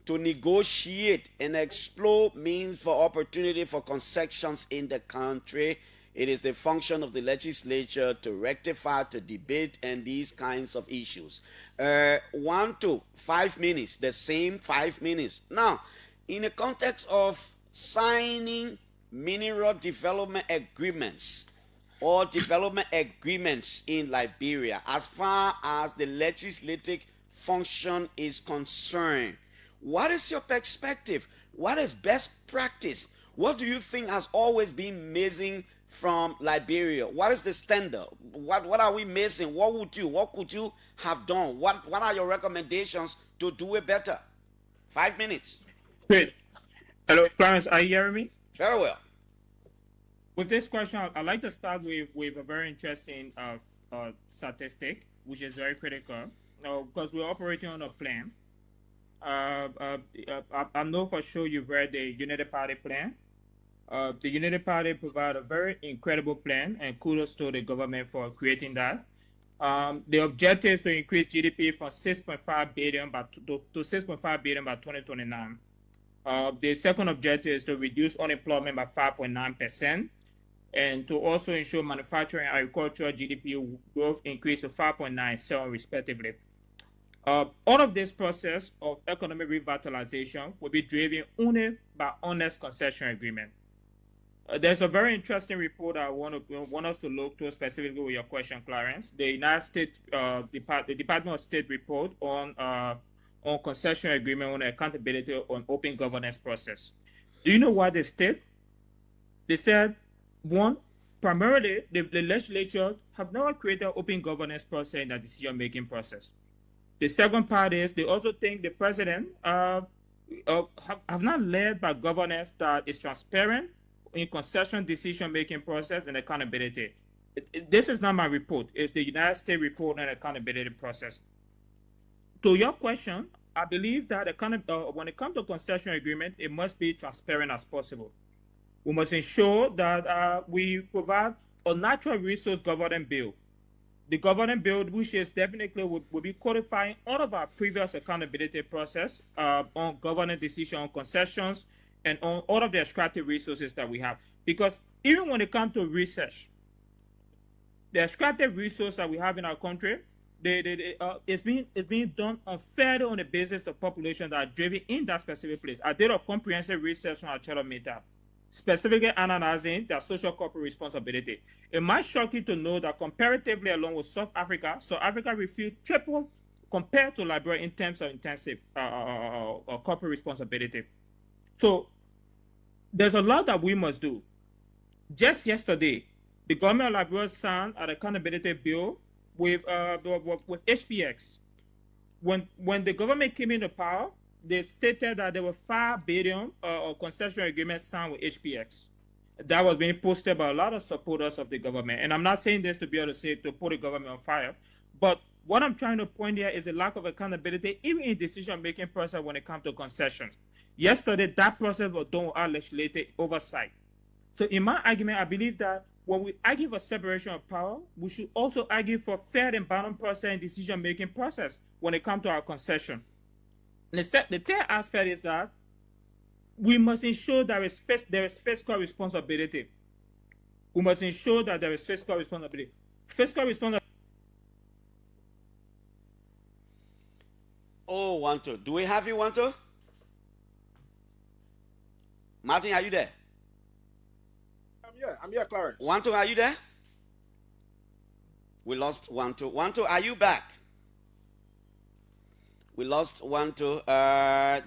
to negotiate and explore means for opportunity for concessions in the country. It is the function of the legislature to rectify, to debate, and these kinds of issues. 1 to 5 minutes, the same 5 minutes. Now, in the context of signing mineral development agreements or development agreements in Liberia, as far as the legislative function is concerned, what is your perspective? What is best practice? What do you think has always been missing from Liberia? What is the standard? What are we missing? What could you have done? What are your recommendations to do it better? 5 minutes.
Great. Hello, Clarence, are you hearing me?
Very well.
With this question, I'd like to start with a very interesting statistic, which is very critical, because we're operating on a plan. I know for sure you've read the United Party plan. The United Party provide a very incredible plan, and kudos to the government for creating that. The objective is to increase GDP from 6.5 billion to 6.5 billion by 2029. The second objective is to reduce unemployment by 5.9%, and to also ensure manufacturing and agricultural GDP growth increase to 5.97 respectively. All of this process of economic revitalization will be driven only by honest concession agreement. There's a very interesting report I want us to look to specifically with your question, Clarence. The United States, the Department of State report on concession agreement on accountability on open governance process. Do you know what they state? They said, one, primarily the legislature have never created open governance process in the decision-making process. The second part is they also think the president have not led by governance that is transparent in concession decision-making process and accountability. This is not my report. It's the United States report on accountability process. To your question, I believe that when it comes to concession agreement, it must be transparent as possible. We must ensure that we provide a natural resource governance bill. The governance bill, which is definitely will be codifying all of our previous accountability process on governance decision on concessions and on all of the extractive resources that we have. Because even when it comes to research, the extractive resource that we have in our country, it's being done unfairly on the basis of population that are driven in that specific place. I did a comprehensive research on our meta, specifically analyzing their social corporate responsibility. It might shock you to know that comparatively along with South Africa refilled triple compared to Liberia in terms of intensive corporate responsibility. So there's a lot that we must do. Just yesterday, the government of Liberia signed an accountability bill with HPX. When the government came into power, they stated that there were 5 billion concession agreements signed with HPX. That was being posted by a lot of supporters of the government. And I'm not saying this to be able to say to put the government on fire, but what I'm trying to point here is a lack of accountability even in decision-making process when it comes to concessions. Yesterday, that process was done without legislative oversight. So in my argument, I believe that when we argue for separation of power, we should also argue for fair and balanced process and decision-making process when it comes to our concession. The third aspect is that we must ensure there is fiscal responsibility. We must ensure that there is fiscal responsibility. Fiscal responsibility.
Oh, Wantoe. Do we have you, Wantoe? Martin, are you there?
I'm here, Clarence.
Wantoe, are you there? We lost Wantoe. Wantoe, are you back? We lost Wantoe.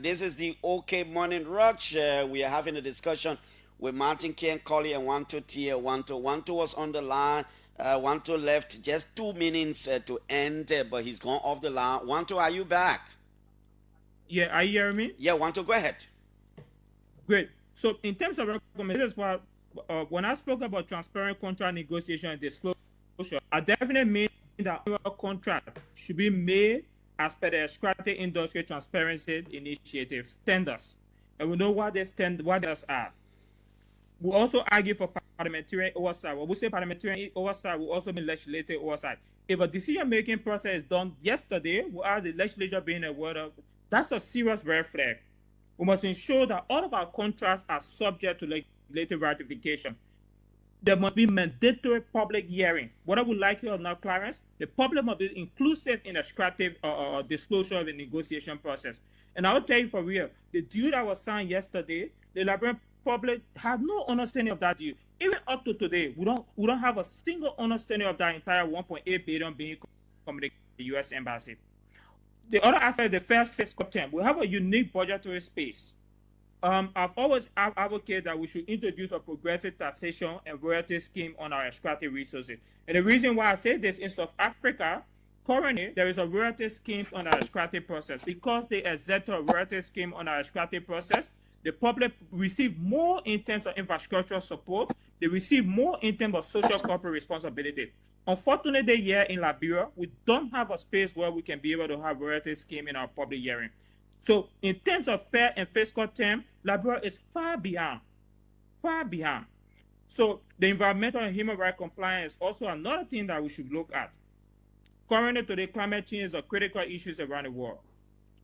This is the OK Morning Rush. We are having a discussion with Martin Ken, Kollie, and Wantoe Teah. Wantoe was on the line. Wantoe left just 2 minutes to end, but he's gone off the line. Wantoe, are you back?
Yeah, are you hearing me?
Yeah, Wantoe, go ahead.
Great. So in terms of recommendations, when I spoke about transparent contract negotiation and disclosure, I definitely mean that our contract should be made as per the extractive industry transparency initiative standards. And we know what those are. We also argue for parliamentary oversight. When we say parliamentary oversight, we also mean legislative oversight. If a decision-making process is done yesterday without the legislature being aware of, that's a serious red flag. We must ensure that all of our contracts are subject to legislative ratification. there must be mandatory public hearing. Whether we like it or not, Clarence, the problem of this inclusive and extractive disclosure of the negotiation process. And I'll tell you for real, the deal that was signed yesterday, the Liberian public had no understanding of that deal. Even up to today, we don't have a single understanding of that entire 1.8 billion being communicated to the U.S. Embassy. The other aspect, the first fiscal term, we have a unique budgetary space. I've always advocated that we should introduce a progressive taxation and royalty scheme on our extractive resources. And the reason why I say this, in South Africa, currently there is a royalty scheme on our extractive process. Because they exert a royalty scheme on our extractive process, the public receive more in terms of infrastructural support. They receive more in terms of social corporate responsibility. Unfortunately, here in Liberia, we don't have a space where we can be able to have royalty scheme in our public hearing. So in terms of fair and fiscal term, Liberia is far behind, far behind. So the environmental and human rights compliance is also another thing that we should look at. Currently today, climate change is a critical issue around the world.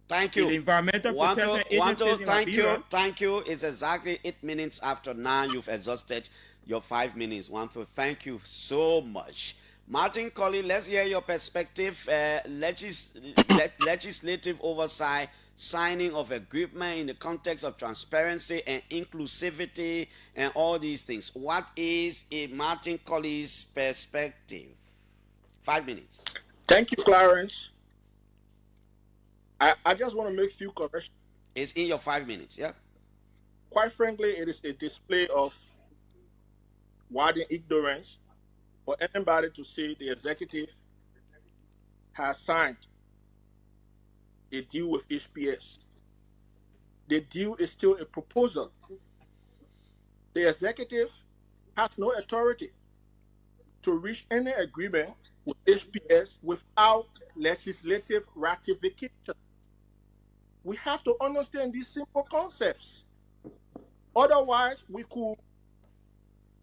Thank you.
The environmental protection agencies in
thank
Liberia,
you, thank you. It's exactly 8 minutes after 9. You've exhausted your 5 minutes. Wantoe, thank you so much. Martin, Kollie, let's hear your perspective. Legislative oversight, signing of agreement in the context of transparency and inclusivity and all these things. What is Martin Kollie's perspective? 5 minutes.
Thank you, Clarence. I just want to make a few corrections.
It's in your 5 minutes, yeah?
Quite frankly, it is a display of wide ignorance for anybody to say the executive has signed a deal with HPS. The deal is still a proposal. The executive has no authority to reach any agreement with HPS without legislative ratification. We have to understand these simple concepts. Otherwise, we could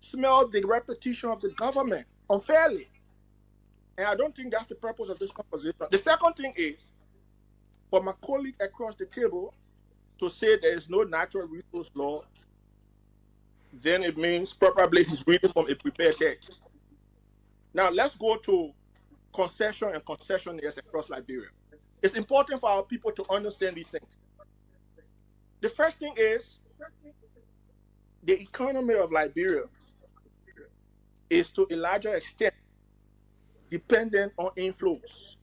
smell the repetition of the government unfairly. And I don't think that's the purpose of this conversation. The second thing is, for my colleague across the table to say there is no natural resource law, then it means probably he's reading from a prepared text. Now let's go to concession and concessionaires across Liberia. It's important for our people to understand these things. The first thing is the economy of Liberia is to a larger extent dependent on inflows,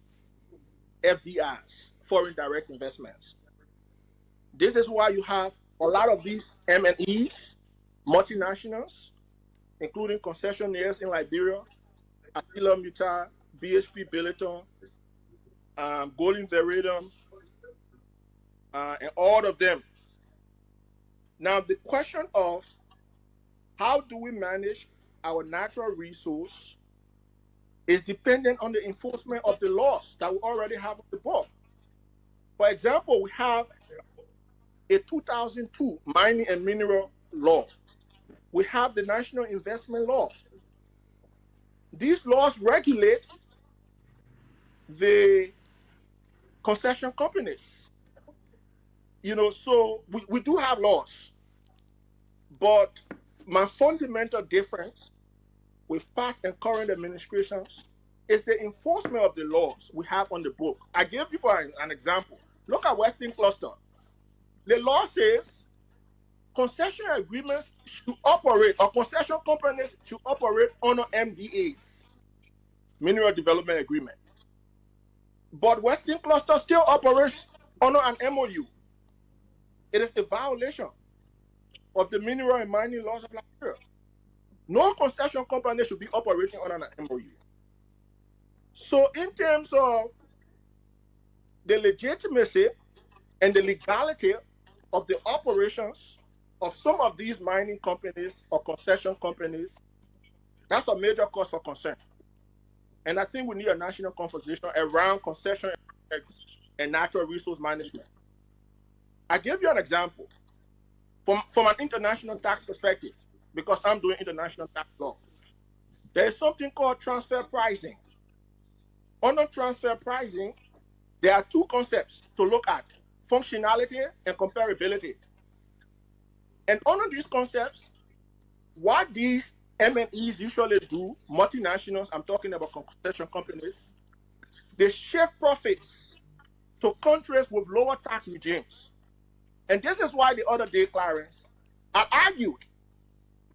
FDIs, foreign direct investments. This is why you have a lot of these M&Es, multinationals, including concessionaires in Liberia, Aquila Muta, BHP Billiton, Golden Veredum, and all of them. Now, the question of how do we manage our natural resource is dependent on the enforcement of the laws that we already have on the book. For example, we have a 2002 mining and mineral law. We have the National Investment Law. These laws regulate the concession companies. You know, so we do have laws. But my fundamental difference with past and current administrations is the enforcement of the laws we have on the book. I gave you for an example. Look at Western Cluster. The law says concession agreements should operate, or concession companies should operate under MDAs, Mineral Development Agreement. But Western Cluster still operates under an MOU. It is a violation of the mineral and mining laws of Liberia. No concession company should be operating under an MOU. So in terms of the legitimacy and the legality of the operations of some of these mining companies or concession companies, that's a major cause for concern. And I think we need a national conversation around concession and natural resource management. I give you an example from an international tax perspective, because I'm doing international tax law. There is something called transfer pricing. Under transfer pricing, there are two concepts to look at: functionality and comparability. And under these concepts, what these MNEs usually do, multinationals, I'm talking about concession companies, they shift profits to countries with lower tax regimes. And this is why the other day, Clarence, I argued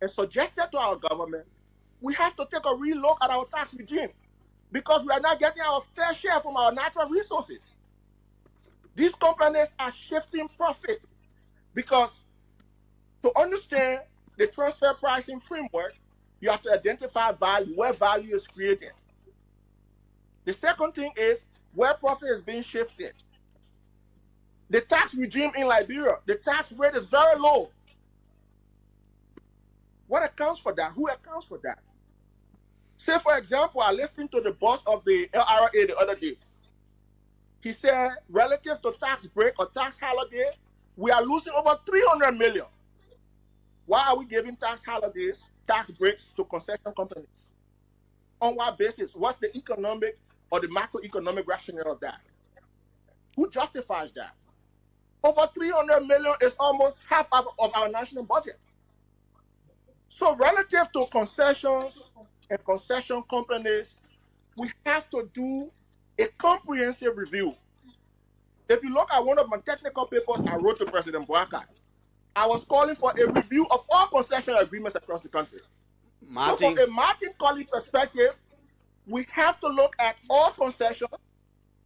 and suggested to our government, we have to take a real look at our tax regime because we are not getting our fair share from our natural resources. These companies are shifting profit because to understand the transfer pricing framework, you have to identify value, where value is created. The second thing is where profit is being shifted. The tax regime in Liberia, the tax rate is very low. What accounts for that? Who accounts for that? Say, for example, I listened to the boss of the LRA the other day. He said, relative to tax break or tax holiday, we are losing over 300 million. Why are we giving tax holidays, tax breaks to concession companies? On what basis? What's the economic or the macroeconomic rationale of that? Who justifies that? Over 300 million is almost half of our national budget. So relative to concessions and concession companies, we have to do a comprehensive review. If you look at one of my technical papers I wrote to President Boakai, I was calling for a review of all concession agreements across the country. So from a Martin Kollie perspective, we have to look at all concessions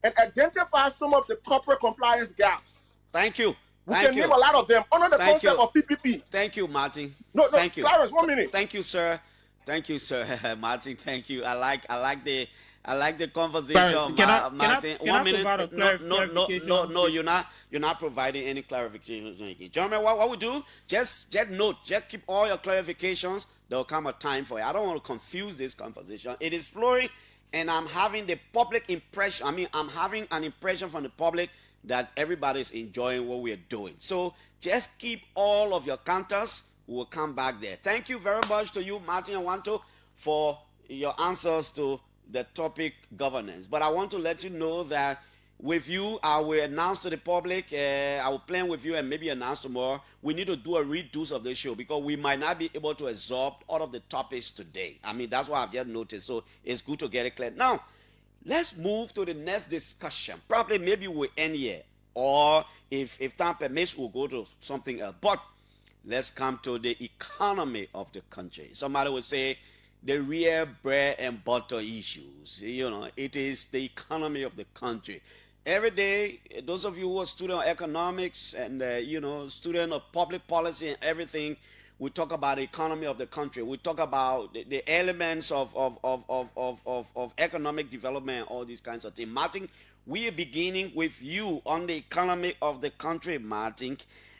and identify some of the corporate compliance gaps.
Thank you.
We can name a lot of them under the concept of PPP.
Thank you, Martin.
No,
thank you.
Clarence, 1 minute.
Thank you, sir. Thank you, sir. Martin, thank you. I like the conversation, Martin. 1 minute. No, you're not providing any clarification. Gentlemen, what we do, just note, just keep all your clarifications. There'll come a time for it. I don't want to confuse this conversation. It is flowing, and I'm having the public impression. I'm having an impression from the public that everybody's enjoying what we're doing. So just keep all of your counters. We'll come back there. Thank you very much to you, Martin and Wantoe, for your answers to the topic governance. But I want to let you know that with you, I will announce to the public, I will plan with you and maybe announce tomorrow, we need to do a reduce of the show because we might not be able to absorb all of the topics today. That's what I've just noticed. So it's good to get it clear. Now, let's move to the next discussion. Probably maybe we'll end here. Or if time permits, we'll go to something else. But let's come to the economy of the country. Somebody would say the real bread and butter issues. It is the economy of the country. Every day, those of you who are student of economics and student of public policy and everything, we talk about the economy of the country. We talk about the elements of economic development, all these kinds of things. Martin, we are beginning with you on the economy of the country, Martin.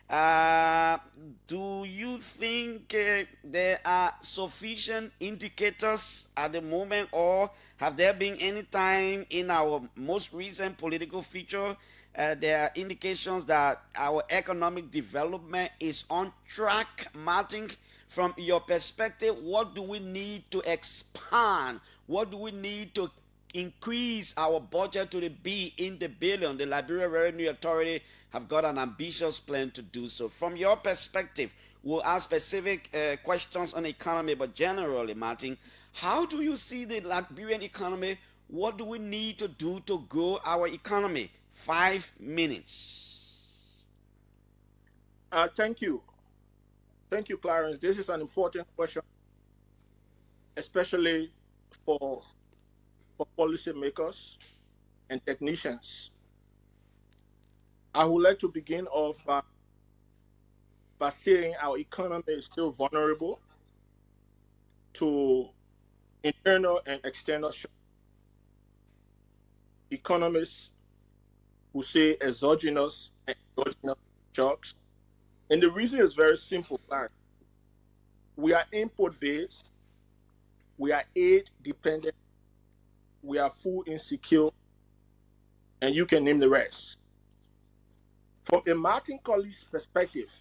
Do you think there are sufficient indicators at the moment, or have there been any time in our most recent political feature there are indications that our economic development is on track? Martin, from your perspective, what do we need to expand? What do we need to increase our budget to be in the billion? The Liberia Revenue Authority have got an ambitious plan to do so. From your perspective, we'll ask specific questions on the economy, but generally, Martin, how do you see the Liberian economy? What do we need to do to grow our economy? 5 minutes.
Thank you. Thank you, Clarence. This is an important question, especially for policymakers and technicians. I would like to begin off by saying our economy is still vulnerable to internal and external shocks. Economists who say exogenous and endogenous shocks. And the reason is very simple. We are import-based, we are aid-dependent, we are food insecure, and you can name the rest. From a Martin Kollie's perspective,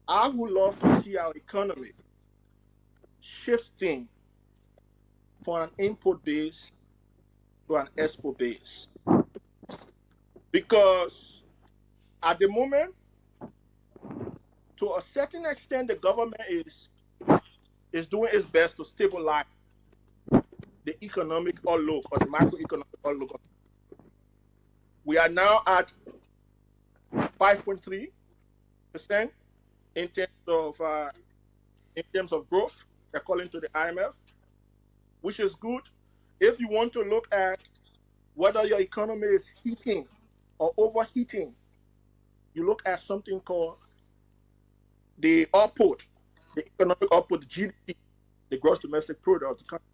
I would love to see our economy shifting from an import base to an export base. Because at the moment, to a certain extent, the government is is doing its best to stabilize the economic outlook or the macroeconomic outlook. We are now at 5.3% in terms of growth, according to the IMF, which is good. If you want to look at whether your economy is heating or overheating, you look at something called the output, the economic output, the GDP, the gross domestic product of the country.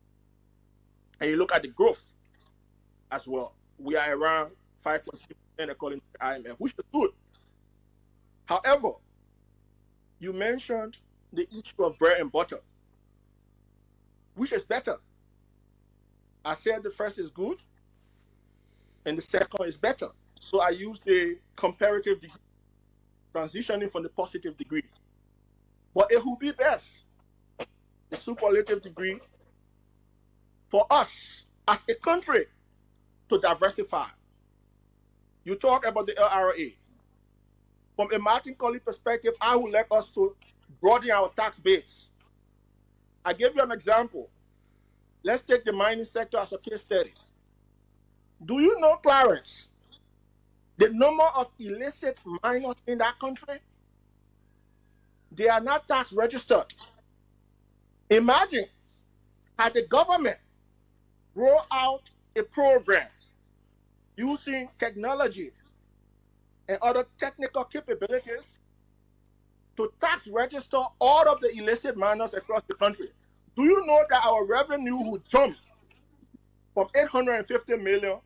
And you look at the growth as well. We are around 5.3% according to the IMF, which is good. However, you mentioned the issue of bread and butter, which is better. I said the first is good and the second is better. So I used the comparative degree, transitioning from the positive degree. But it would be best, the superlative degree, for us as a country to diversify. You talk about the LRA. From a Martin Kollie perspective, I would like us to broaden our tax base. I gave you an example. Let's take the mining sector as a case study. Do you know, Clarence, the number of illicit miners in that country? They are not tax registered. Imagine had the government roll out a program using technology and other technical capabilities to tax register all of the illicit miners across the country. Do you know that our revenue would jump from 850 million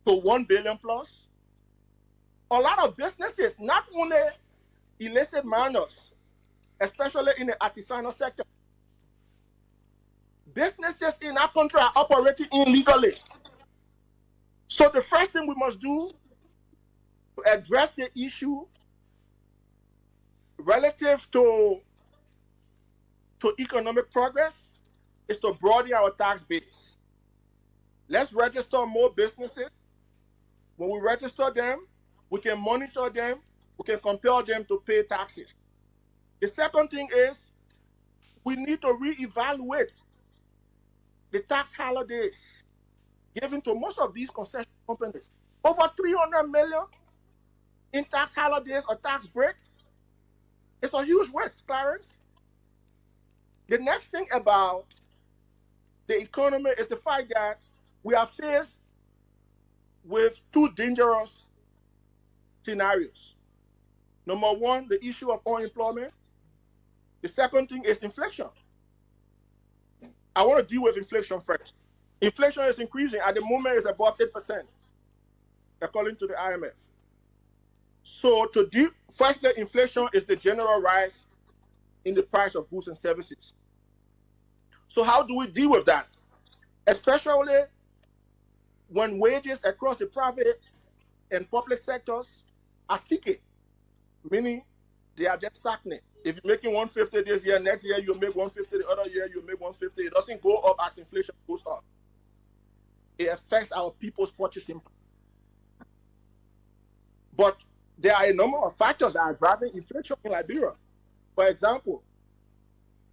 to 1 billion plus? A lot of businesses, not only illicit miners, especially in the artisanal sector, businesses in our country are operating illegally. So the first thing we must do to address the issue relative to economic progress is to broaden our tax base. Let's register more businesses. When we register them, we can monitor them, we can compel them to pay taxes. The second thing is we need to reevaluate the tax holidays given to most of these concession companies. Over 300 million in tax holidays or tax break. It's a huge waste, Clarence. The next thing about the economy is the fact that we are faced with two dangerous scenarios. Number one, the issue of unemployment. The second thing is inflation. I want to deal with inflation first. Inflation is increasing. At the moment, it's above 8%, according to the IMF. So to deal, firstly, inflation is the general rise in the price of goods and services. So how do we deal with that? Especially when wages across the private and public sectors are sticky, meaning they are just stagnant. If you're making 150 this year, next year you'll make 150, the other year you'll make 150. It doesn't go up as inflation goes up. It affects our people's purchasing power. But there are a number of factors that are driving inflation in Liberia. For example,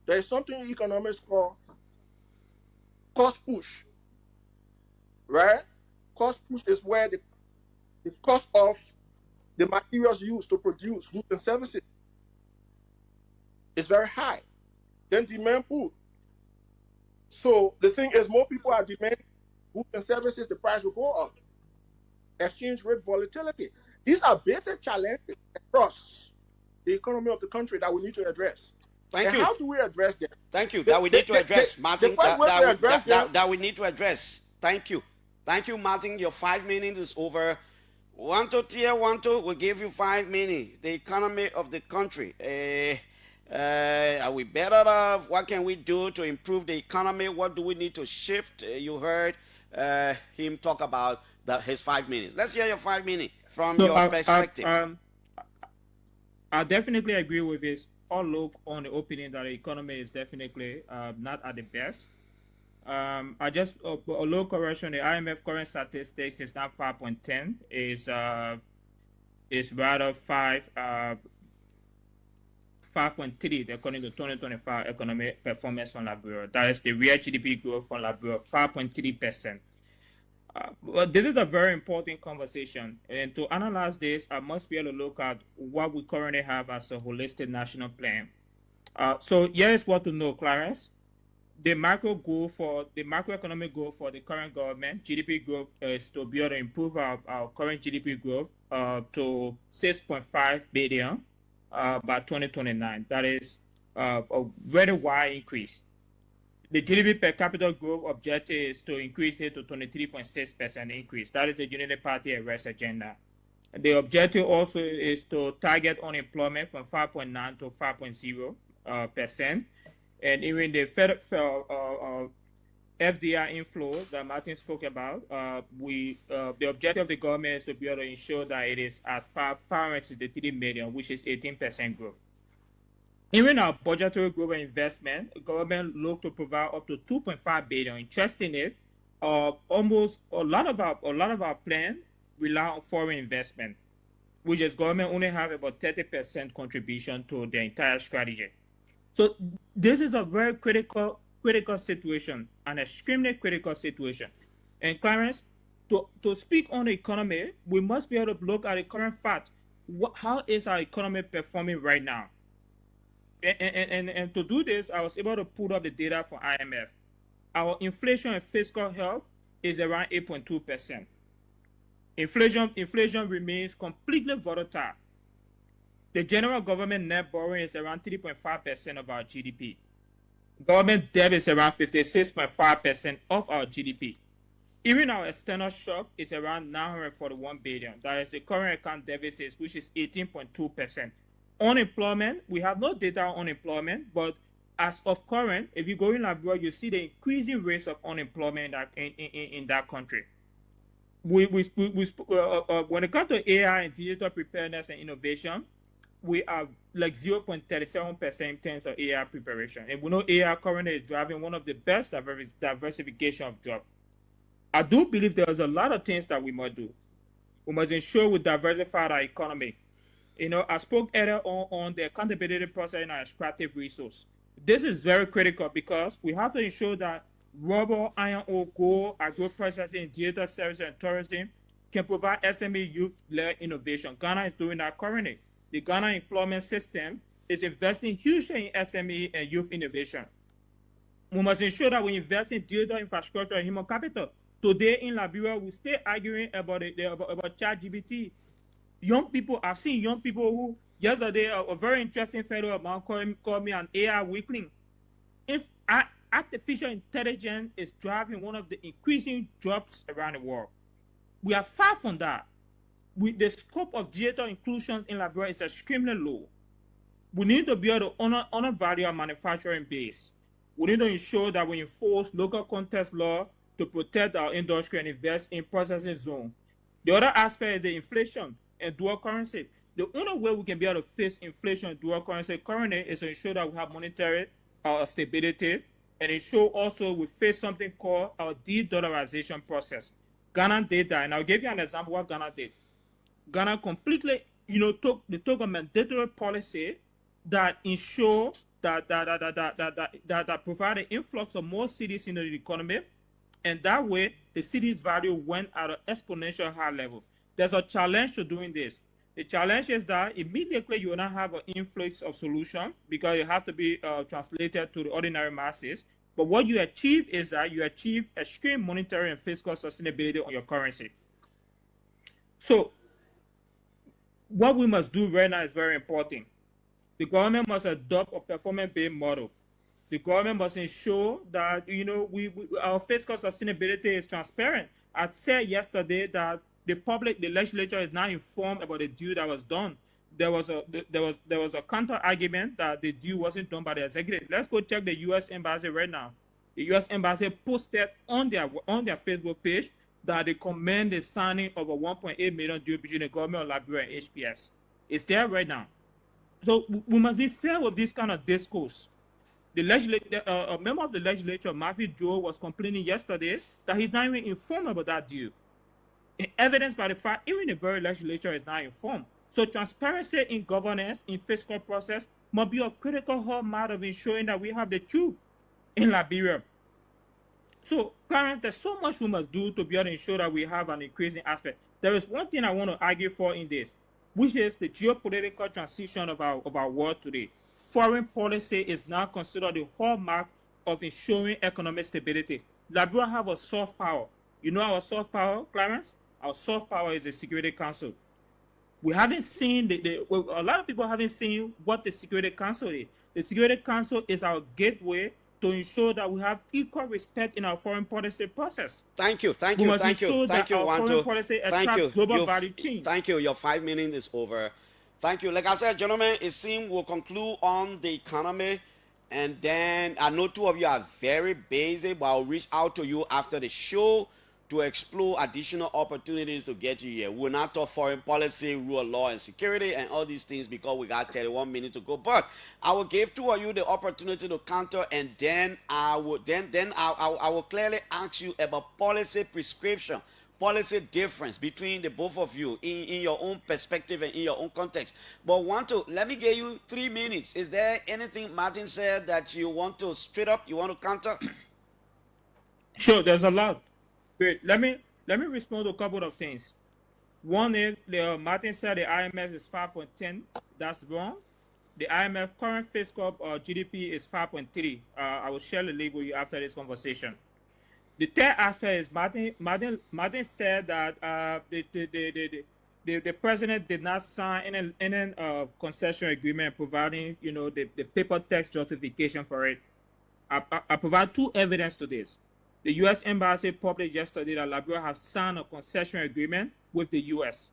there is something in economics called cost push, right? Cost push is where the cost of the materials used to produce goods and services is very high. Then demand pull. So the thing is, more people are demanding goods and services, the price will go up. Exchange rate volatility. These are basic challenges across the economy of the country that we need to address.
Thank you.
How do we address them?
Thank you. That we need to address, Martin. That we need to address. Thank you. Thank you, Martin. Your 5 minutes is over. Wantoe, Teah, Wantoe, we'll give you 5 minutes. The economy of the country. Are we better off? What can we do to improve the economy? What do we need to shift? You heard him talk about his 5 minutes. Let's hear your 5 minutes from your perspective.
I definitely agree with his outlook on the opinion that the economy is definitely not at the best. I just a low correction. The IMF current statistics is not 5.10. Is rather 5.3 according to 2025 economic performance from Liberia. That is the real GDP growth from Liberia, 5.3%. Well, this is a very important conversation, and to analyze this, I must be able to look at what we currently have as a holistic national plan. So here is what to know, Clarence. The macroeconomic goal for the current government, GDP growth, is to be able to improve our current GDP growth to 6.5 billion by 2029. That is a very wide increase. The GDP per capita growth objective is to increase it to 23.6% increase. That is a Unity Party arrest agenda. The objective also is to target unemployment from 5.9 to 5.0%. And even the FDI inflow that Martin spoke about, the objective of the government is to be able to ensure that it is at 563 million, which is 18% growth. Even our budgetary growth and investment, the government look to provide up to 2.5 billion. Interestingly, almost a lot of our plan rely on foreign investment, which is government only have about 30% contribution to the entire strategy. So this is a very critical situation, an extremely critical situation. And Clarence, to speak on the economy, we must be able to look at the current fact. How is our economy performing right now? And to do this, I was able to pull up the data for IMF. Our inflation and fiscal health is around 8.2%. Inflation remains completely volatile. The general government net borrowing is around 3.5% of our GDP. Government debt is around 56.5% of our GDP. Even our external shock is around 941 billion. That is the current account deficit, which is 18.2%. Unemployment, we have no data on unemployment, but as of current, if you go in Liberia, you see the increasing rates of unemployment in that country. When it comes to AI and digital preparedness and innovation, we are like 0.37% in terms of AI preparation. And we know AI currently is driving one of the best diversification of jobs. I do believe there's a lot of things that we must do. We must ensure we diversify our economy. I spoke earlier on the accountability process in our extractive resource. This is very critical because we have to ensure that rubber, iron ore, gold, agro-processing, digital services, and tourism can provide SME youth-led innovation. Ghana is doing that currently. The Ghana employment system is investing hugely in SME and youth innovation. We must ensure that we invest in digital infrastructure and human capital. Today in Liberia, we still arguing about ChatGPT. Young people, I've seen young people who, yesterday, a very interesting fellow of mine called me an AI weakling. If artificial intelligence is driving one of the increasing jobs around the world, we are far from that. The scope of digital inclusion in Liberia is extremely low. We need to be able to honor value our manufacturing base. We need to ensure that we enforce local context law to protect our industry and invest in processing zone. The other aspect is the inflation and dual currency. The only way we can be able to face inflation and dual currency currently is to ensure that we have monetary stability and ensure also we face something called our de-dollarization process. Ghana did that, and I'll give you an example of what Ghana did. Ghana completely, took a mandatory policy that ensure that provide an influx of more cities into the economy, and that way the city's value went at an exponential high level. There's a challenge to doing this. The challenge is that immediately you will not have an influx of solution because it has to be translated to the ordinary masses. But what you achieve is that you achieve extreme monetary and fiscal sustainability on your currency. So what we must do right now is very important. The government must adopt a performance-based model. The government must ensure that our fiscal sustainability is transparent. I said yesterday that the legislature is now informed about the deal that was done. There was a counter argument that the deal wasn't done by the executive. Let's go check the U.S. Embassy right now. The U.S. Embassy posted on their Facebook page that they commend the signing of a 1.8 million deal between the government of Liberia and HPS. It's there right now. So we must be fair with this kind of discourse. A member of the legislature, Matthew Joe, was complaining yesterday that he's not even informed about that deal. Evidenced by the fact even the very legislature is not informed. So transparency in governance, in fiscal process, must be a critical hallmark of ensuring that we have the truth in Liberia. So, Clarence, there's so much we must do to be able to ensure that we have an increasing aspect. There is one thing I want to argue for in this, which is the geopolitical transition of our world today. Foreign policy is now considered the hallmark of ensuring economic stability. Liberia have a soft power. You know our soft power, Clarence? Our soft power is the Security Council. We haven't seen a lot of people haven't seen what the Security Council is. The Security Council is our gateway to ensure that we have equal respect in our foreign policy process.
Thank you,
We must ensure that our foreign policy attracts global value chain.
Thank you. Your 5 minutes is over. Thank you. Like I said, gentlemen, it seems we'll conclude on the economy. And then I know two of you are very busy, but I'll reach out to you after the show to explore additional opportunities to get you here. We'll not talk foreign policy, rule of law, and security, and all these things because we got 31 minutes to go. But I will give two of you the opportunity to counter, and then I will clearly ask you about policy prescription, policy difference between the both of you in your own perspective and in your own context. But let me give you 3 minutes. Is there anything Martin said that you want to straight up, you want to counter?
Sure, there's a lot. Great. Let me respond to a couple of things. One is Martin said the IMF is 5.10. That's wrong. The IMF current fiscal GDP is 5.3. I will share the link with you after this conversation. The third aspect is Martin said that the president did not sign any concession agreement providing the paper text justification for it. I provide two evidence to this. The U.S. Embassy published yesterday that Liberia has signed a concession agreement with the U.S.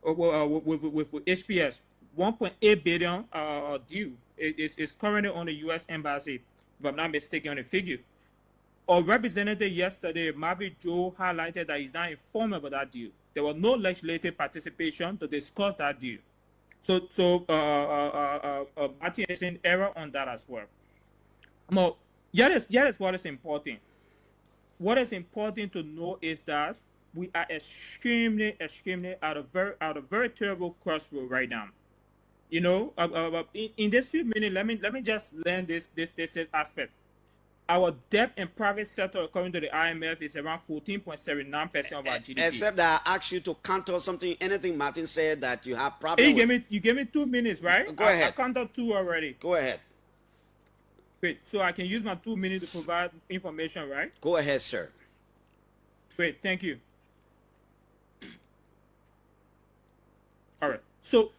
With HPS. 1.8 billion due is currently on the U.S. Embassy, if I'm not mistaken on the figure. Our representative yesterday, Marvin Joe, highlighted that he's not informed about that deal. There was no legislative participation to discuss that deal. So Martin is in error on that as well. Now, here is what is important. What is important to know is that we are extremely at a very terrible crossroad right now. In this few minutes, let me just learn this aspect. Our debt in private sector, according to the IMF, is around 14.79% of our GDP.
Except that I asked you to counter something, anything Martin said that you have problem
You gave me 2 minutes, right?
Go ahead.
I counted 2 already.
Go ahead.
Great. So I can use my 2 minutes to provide information, right?
Go ahead, sir.
Great. Thank you. All right. So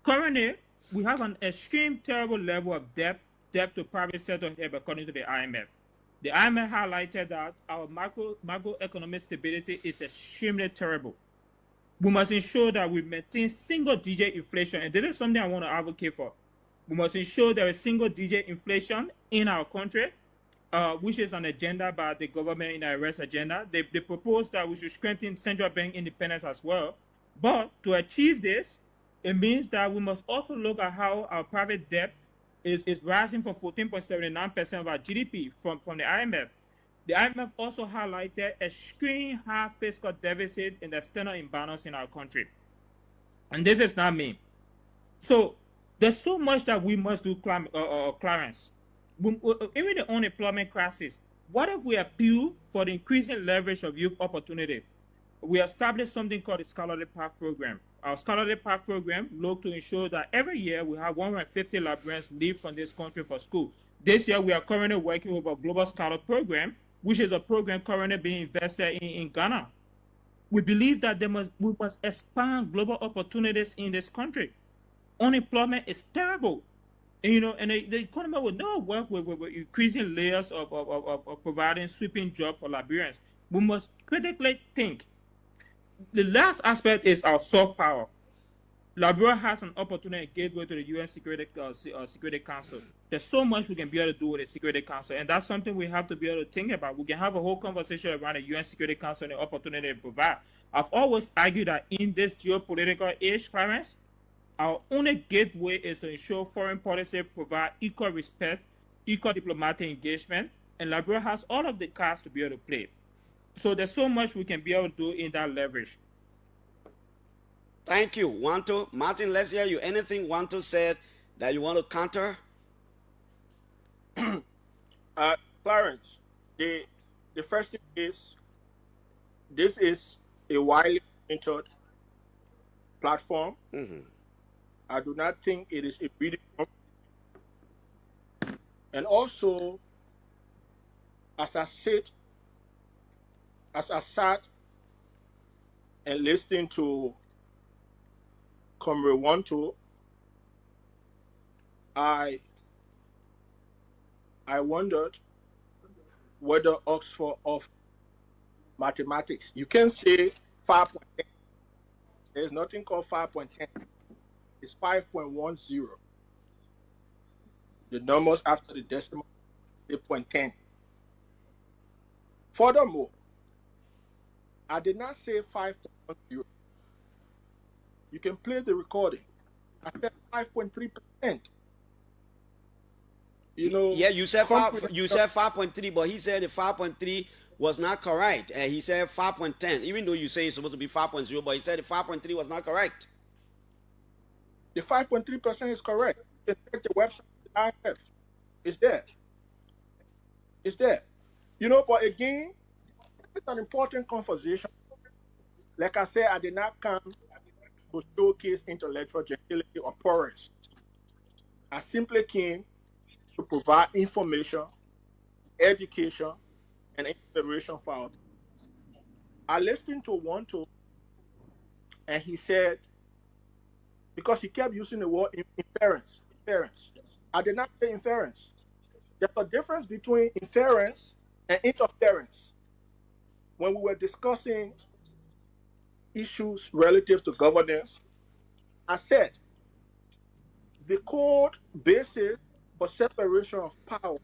currently, we have an extreme terrible level of debt to private sector here, according to the IMF. The IMF highlighted that our macroeconomic stability is extremely terrible. We must ensure that we maintain single-digit inflation, and this is something I want to advocate for. We must ensure there is single-digit inflation in our country, which is an agenda by the government in the arrest agenda. They propose that we should strengthen central bank independence as well. But to achieve this, it means that we must also look at how our private debt is rising from 14.79% of our GDP from the IMF. The IMF also highlighted extreme high fiscal deficit and external imbalance in our country. And this is not me. So there's so much that we must do, Clarence. Even the unemployment crisis, what if we appeal for the increasing leverage of youth opportunity? We established something called the Scholarly Path Program. Our Scholarly Path Program looks to ensure that every year we have 150 Liberians leave from this country for school. This year we are currently working with a Global Scholar Program, which is a program currently being invested in Ghana. We believe that we must expand global opportunities in this country. Unemployment is terrible. And the economy will never work with increasing layers of providing sweeping jobs for Liberians. We must critically think. The last aspect is our soft power. Liberia has an opportunity gateway to the UN Security Council. There's so much we can be able to do with the Security Council, and that's something we have to be able to think about. We can have a whole conversation around the UN Security Council and the opportunity to provide. I've always argued that in this geopolitical age, Clarence, our only gateway is to ensure foreign policy provide equal respect, equal diplomatic engagement, and Liberia has all of the cards to be able to play. So there's so much we can be able to do in that leverage.
Thank you, Wantoe. Martin, let's hear you. Anything Wantoe said that you want to counter?
Clarence, the first thing is this is a widely monitored platform. I do not think it is a reading room. And also, as I sat and listened to Comrade Wantoe, I wondered whether Oxford of mathematics, you can say 5.10. There's nothing called 5.10. It's 5.10. The numbers after the decimal is 8.10. Furthermore, I did not say 5.10. You can play the recording. I said 5.3%. You know.
Yeah, you said 5.3, but he said the 5.3 was not correct. He said 5.10, even though you say it's supposed to be 5.0, but he said the 5.3 was not correct.
The 5.3% is correct. You can check the website of the IMF. It's there. It's there. You know, but again, it's an important conversation. Like I said, I did not come to showcase intellectual gentility or prowess. I simply came to provide information, education, and inspiration for our people. I listened to Wantoe, and he said, because he kept using the word inference. I did not say inference. There's a difference between inference and interference. When we were discussing issues relative to governance, I said the code basis for separation of power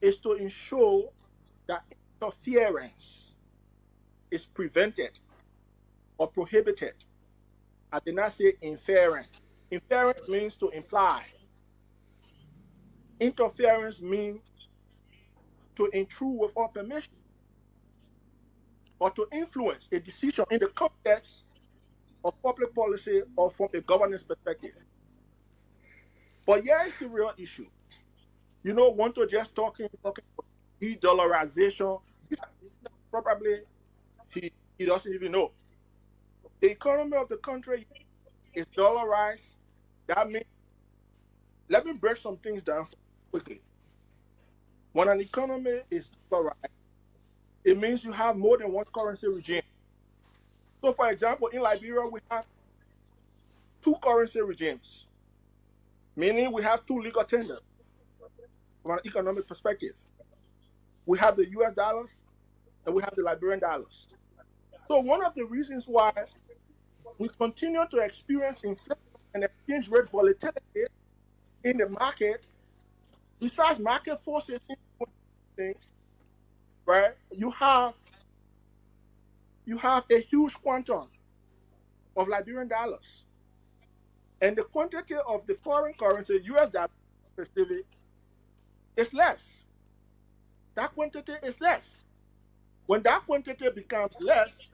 is to ensure that interference is prevented or prohibited. I did not say inference. Inference means to imply. Interference means to intrude without permission or to influence a decision in the context of public policy or from a governance perspective. But here is the real issue. You know, Wantoe just talking about de-dollarization. Probably he doesn't even know. The economy of the country is dollarized. That means, let me break some things down quickly. When an economy is dollarized, it means you have more than one currency regime. So, for example, in Liberia, we have 2 currency regimes, meaning we have 2 legal tenders from an economic perspective. We have the US dollars and we have the Liberian dollars. So one of the reasons why we continue to experience inflation and exchange rate volatility in the market, besides market forces things, right? You have a huge quantum of Liberian dollars. And the quantity of the foreign currency, US dollar specific, is less. That quantity is less. When that quantity becomes less,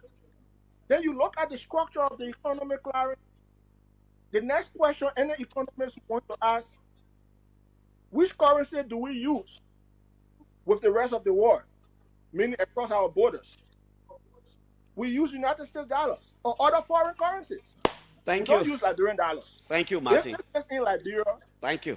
then you look at the structure of the economy, Clarence. The next question any economist want to ask, which currency do we use with the rest of the world, meaning across our borders? We use United States dollars or other foreign currencies. We don't use Liberian dollars.
Thank you, Martin.
This is in Liberia.
Thank you.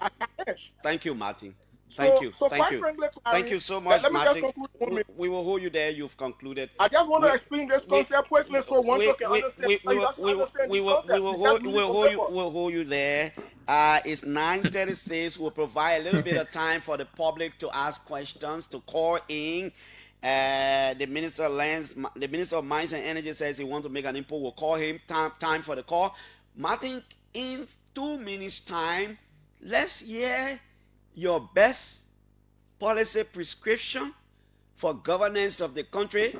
Thank you, Martin.
Thank
you.
Frankly,
thank you so much, Martin.
Just conclude.
We will hold you there. You've concluded.
I just want to explain this concept quickly so one can understand.
We'll hold you there. It's 9:36. We'll provide a little bit of time for the public to ask questions, to call in. The Minister of Mines and Energy says he wants to make an input. We'll call him. Time for the call. Martin, in 2 minutes' time, let's hear your best policy prescription for governance of the country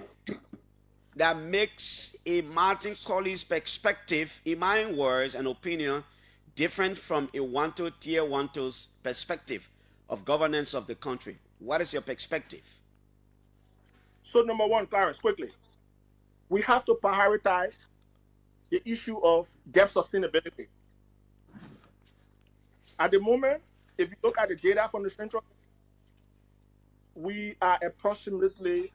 that makes a Martin Kollie's perspective, in my words and opinion, different from a Wantoe Teah Wantoe's perspective of governance of the country. What is your perspective?
So number one, Clarence, quickly, we have to prioritize the issue of debt sustainability. At the moment, if you look at the data from the central, we are approximately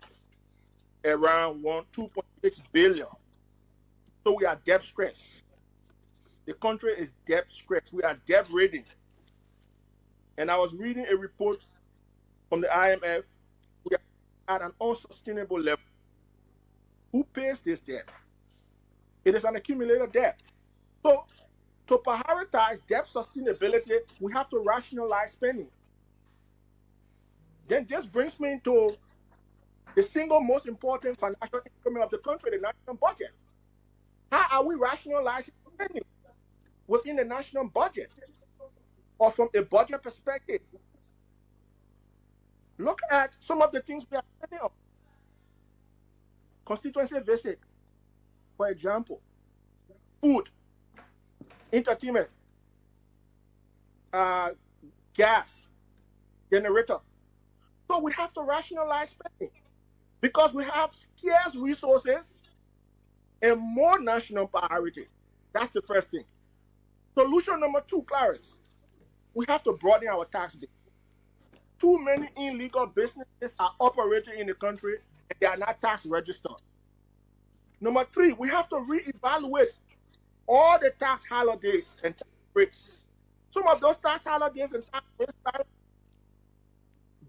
around 2.6 billion. So we are debt stressed. The country is debt stressed. We are debt ridden. And I was reading a report from the IMF. We are at an unsustainable level. Who pays this debt? It is an accumulated debt. So to prioritize debt sustainability, we have to rationalize spending. Then this brings me to the single most important financial instrument of the country, the national budget. How are we rationalizing spending within the national budget or from a budget perspective? Look at some of the things we are spending on. Constituency visit, for example, food, entertainment, gas, generator. So we have to rationalize spending because we have scarce resources and more national priority. That's the first thing. Solution number 2, Clarence, we have to broaden our tax base. Too many illegal businesses are operating in the country and they are not tax registered. Number 3, we have to reevaluate all the tax holidays and tax breaks. Some of those tax holidays and tax breaks,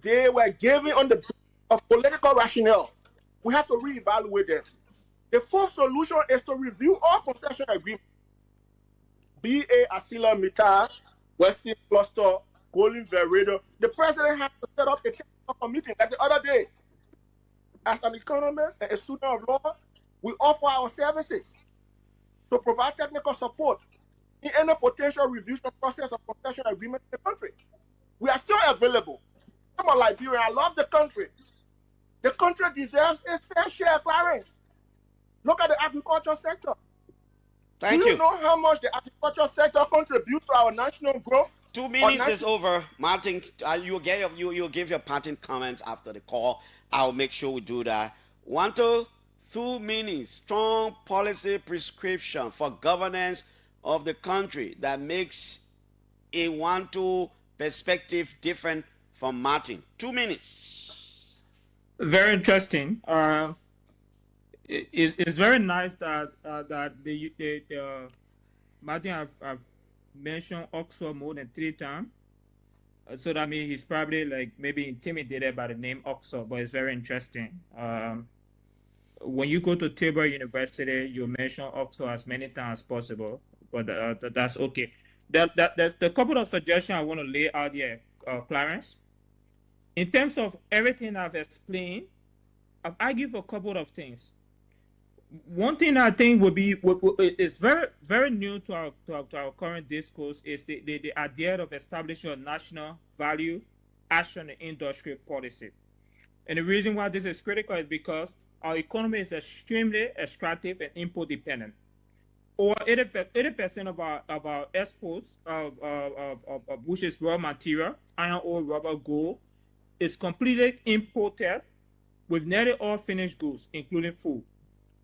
they were given on the basis of political rationale. We have to reevaluate them. The 4th solution is to review all concession agreements. BA, Asila, Mita, Western Cluster, Kollie, Verredo. The president has to set up a technical meeting like the other day. As an economist and a student of law, we offer our services to provide technical support in any potential revision process of concession agreements in the country. We are still available. I'm a Liberian. I love the country. The country deserves its fair share, Clarence. Look at the agriculture sector.
Thank
Do
you.
you know how much the agriculture sector contributes to our national growth?
2 minutes is over. Martin, you'll give your parting comments after the call. I'll make sure we do that. Wantoe, 2 minutes. Strong policy prescription for governance of the country that makes a Wantoe perspective different from Martin. 2 minutes.
Very interesting. It's very nice that Martin have mentioned Oxford more than 3 times. So that means he's probably like maybe intimidated by the name Oxford, but it's very interesting. When you go to Teah University, you mention Oxford as many times as possible, but that's okay. There's a couple of suggestions I want to lay out here, Clarence. In terms of everything I've explained, I've argued for a couple of things. One thing I think is very, very new to our current discourse is the idea of establishing a national value action and industry policy. And the reason why this is critical is because our economy is extremely extractive and import dependent. Over 80% of our exports, which is raw material, iron ore, rubber, gold, is completely imported with nearly all finished goods, including food.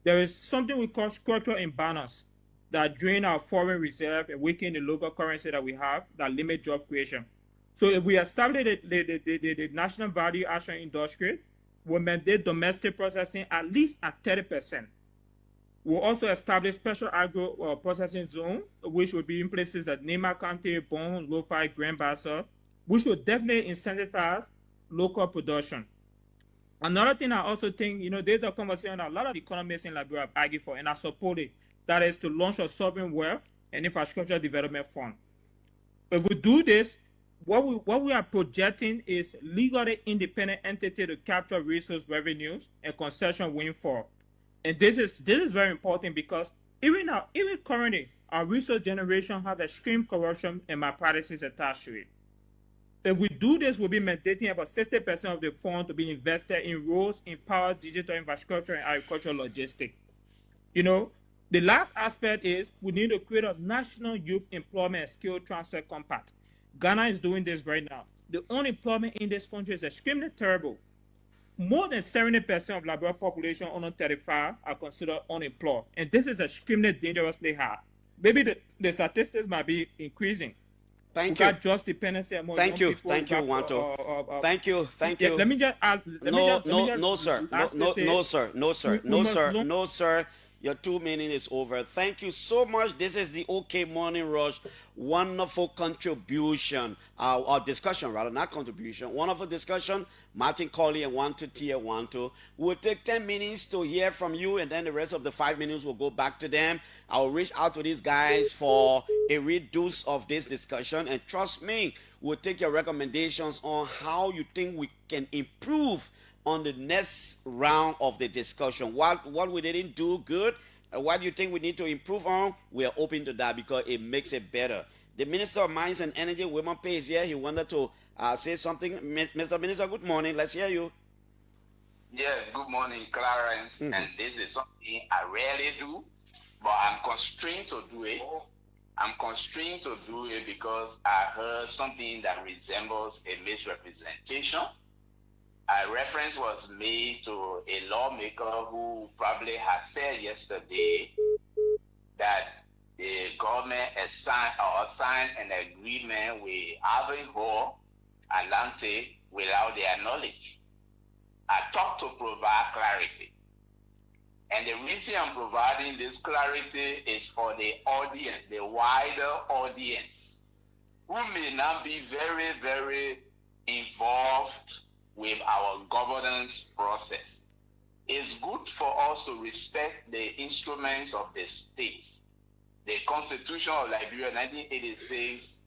There is something we call structural imbalance that drain our foreign reserve and weaken the local currency that we have that limit job creation. So if we establish the national value action industry, we'll mandate domestic processing at least at 30%. We'll also establish special agro processing zone, which will be in places like Nema County, Bon, Lo-Fi, Grand Bassa, which will definitely incentivize local production. Another thing I also think, there's a conversation that a lot of economists in Liberia have argued for, and I support it, that is to launch a sovereign wealth and infrastructure development fund. If we do this, what we are projecting is legally independent entity to capture resource revenues and concession windfall. And this is very important because even currently, our resource generation have extreme corruption and malpractices attached to it. If we do this, we'll be mandating about 60% of the fund to be invested in roads, in power, digital infrastructure, and agricultural logistics. The last aspect is we need to create a national youth employment and skill transfer compact. Ghana is doing this right now. The unemployment in this country is extremely terrible. More than 70% of Liberia population under 35 are considered unemployed, and this is extremely dangerously high. Maybe the statistics might be increasing.
Thank
we
you.
got just dependency among
Thank
young
you.
people.
Thank you, Wantoe. Thank you. Thank
Yeah,
you.
let me just
No, no, no, sir. No,
lastly
no,
say,
no, sir. No, sir.
we
No,
must
sir.
look.
No, sir. Your 2 minutes is over. Thank you so much. This is the OK Morning Rush. Wonderful contribution, or discussion rather, not contribution. Wonderful discussion. Martin, Kollie, and Wantoe, Teah, Wantoe. We'll take 10 minutes to hear from you, and then the rest of the 5 minutes will go back to them. I'll reach out to these guys for a reduce of this discussion, and trust me, we'll take your recommendations on how you think we can improve on the next round of the discussion. What we didn't do good, what you think we need to improve on, we are open to that because it makes it better. The Minister of Mines and Energy, Wilman Pay, is here. He wanted to say something. Mr. Minister, good morning. Let's hear you.
Yes, good morning, Clarence. And this is something I rarely do, but I'm constrained to do it. I'm constrained to do it because I heard something that resembles a misrepresentation. A reference was made to a lawmaker who probably had said yesterday that the government signed an agreement with Ivanhoe Atlantic without their knowledge. I thought to provide clarity. And the reason I'm providing this clarity is for the audience, the wider audience, who may not be very, very involved with our governance process. It's good for us to respect the instruments of the state. The Constitution of Liberia, 1986,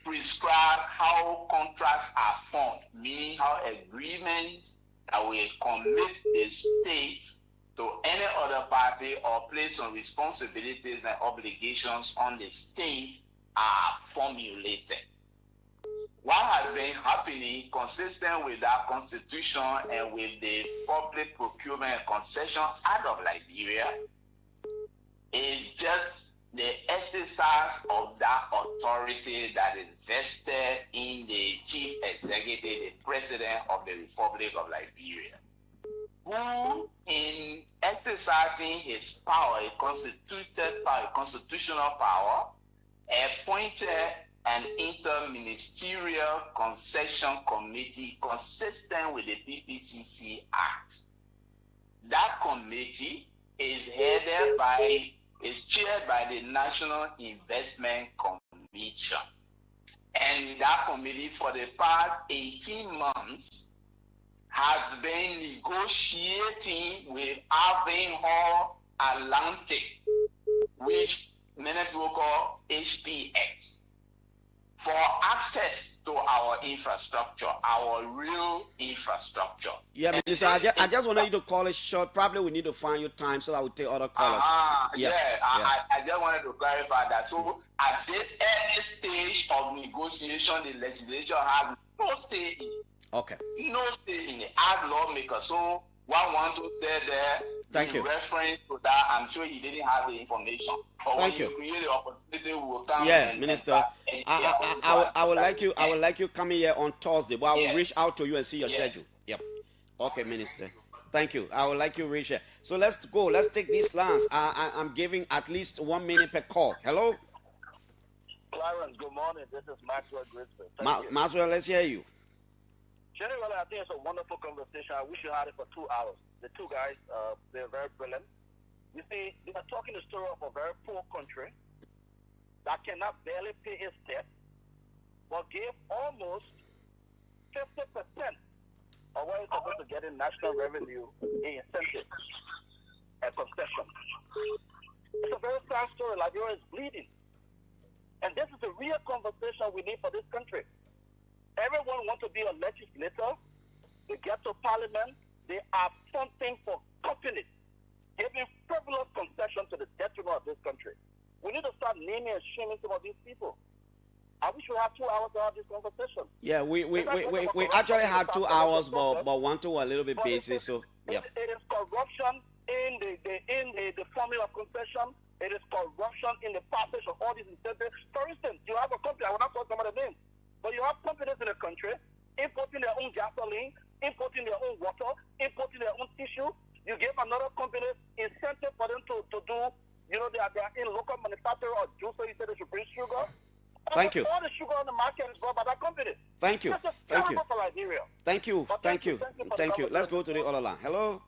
prescribe how contracts are formed, meaning how agreements that will commit the state to any other party or place some responsibilities and obligations on the state are formulated. What has been happening consistent with that constitution and with the Public Procurement and Concessions Act of Liberia is just the exercise of that authority that is vested in the chief executive, the president of the Republic of Liberia, who in exercising his power, a constitutional power, appointed an interministerial concession committee consistent with the PPCC Act. That committee is chaired by the National Investment Commission. And that committee for the past 18 months has been negotiating with Ivanhoe Atlantic, which many people call HPX, for access to our infrastructure, our real infrastructure.
Yeah, Minister, I just wanted you to call it short. Probably we need to find your time so that we take other callers.
I just wanted to clarify that. So at this early stage of negotiation, the legislature has no say in it.
Okay.
No say in it as lawmaker. So what Wantoe said there, in reference to that, I'm sure he didn't have the information. But
Thank
when
you.
Create the opportunity, we will come.
Yeah, Minister. I would like you coming here on Thursday, but I will reach out to you and see your schedule. Yep. Okay, Minister. Thank you. I would like you reach here. So let's go. Let's take these lines. I'm giving at least 1 minute per call. Hello.
Clarence, good morning. This is Maxwell Griswold.
Maxwell, let's hear you.
Generally, I think it's a wonderful conversation. I wish you had it for 2 hours. The two guys, they're very brilliant. You see, they are talking the story of a very poor country that cannot barely pay its debt, but gave almost 50% of what it's supposed to get in national revenue in incentives and concessions. It's a very sad story. Liberia is bleeding. And this is a real conversation we need for this country. Everyone wants to be a legislator. They get to parliament. They are funding for companies, giving frivolous concessions to the detriment of this country. We need to start naming and shaming some of these people. I wish we had 2 hours to have this conversation.
Yeah, we actually had 2 hours, but Wantoe a little bit busy, so yeah.
It is corruption in the formula of concession. It is corruption in the passage of all these incentives. For instance, you have a company, I will not call some of the names, but you have companies in the country importing their own gasoline, importing their own water, importing their own tissue. You give another company incentive for them to do, they are in local manufacturer or juice, so you say they should bring sugar.
Thank you.
All the sugar on the market is bought by that company.
Thank you.
That's just
Thank you.
terrible for Liberia.
Thank you.
But
Thank you.
for the
Thank you. Let's
conversation.
go to the other line. Hello.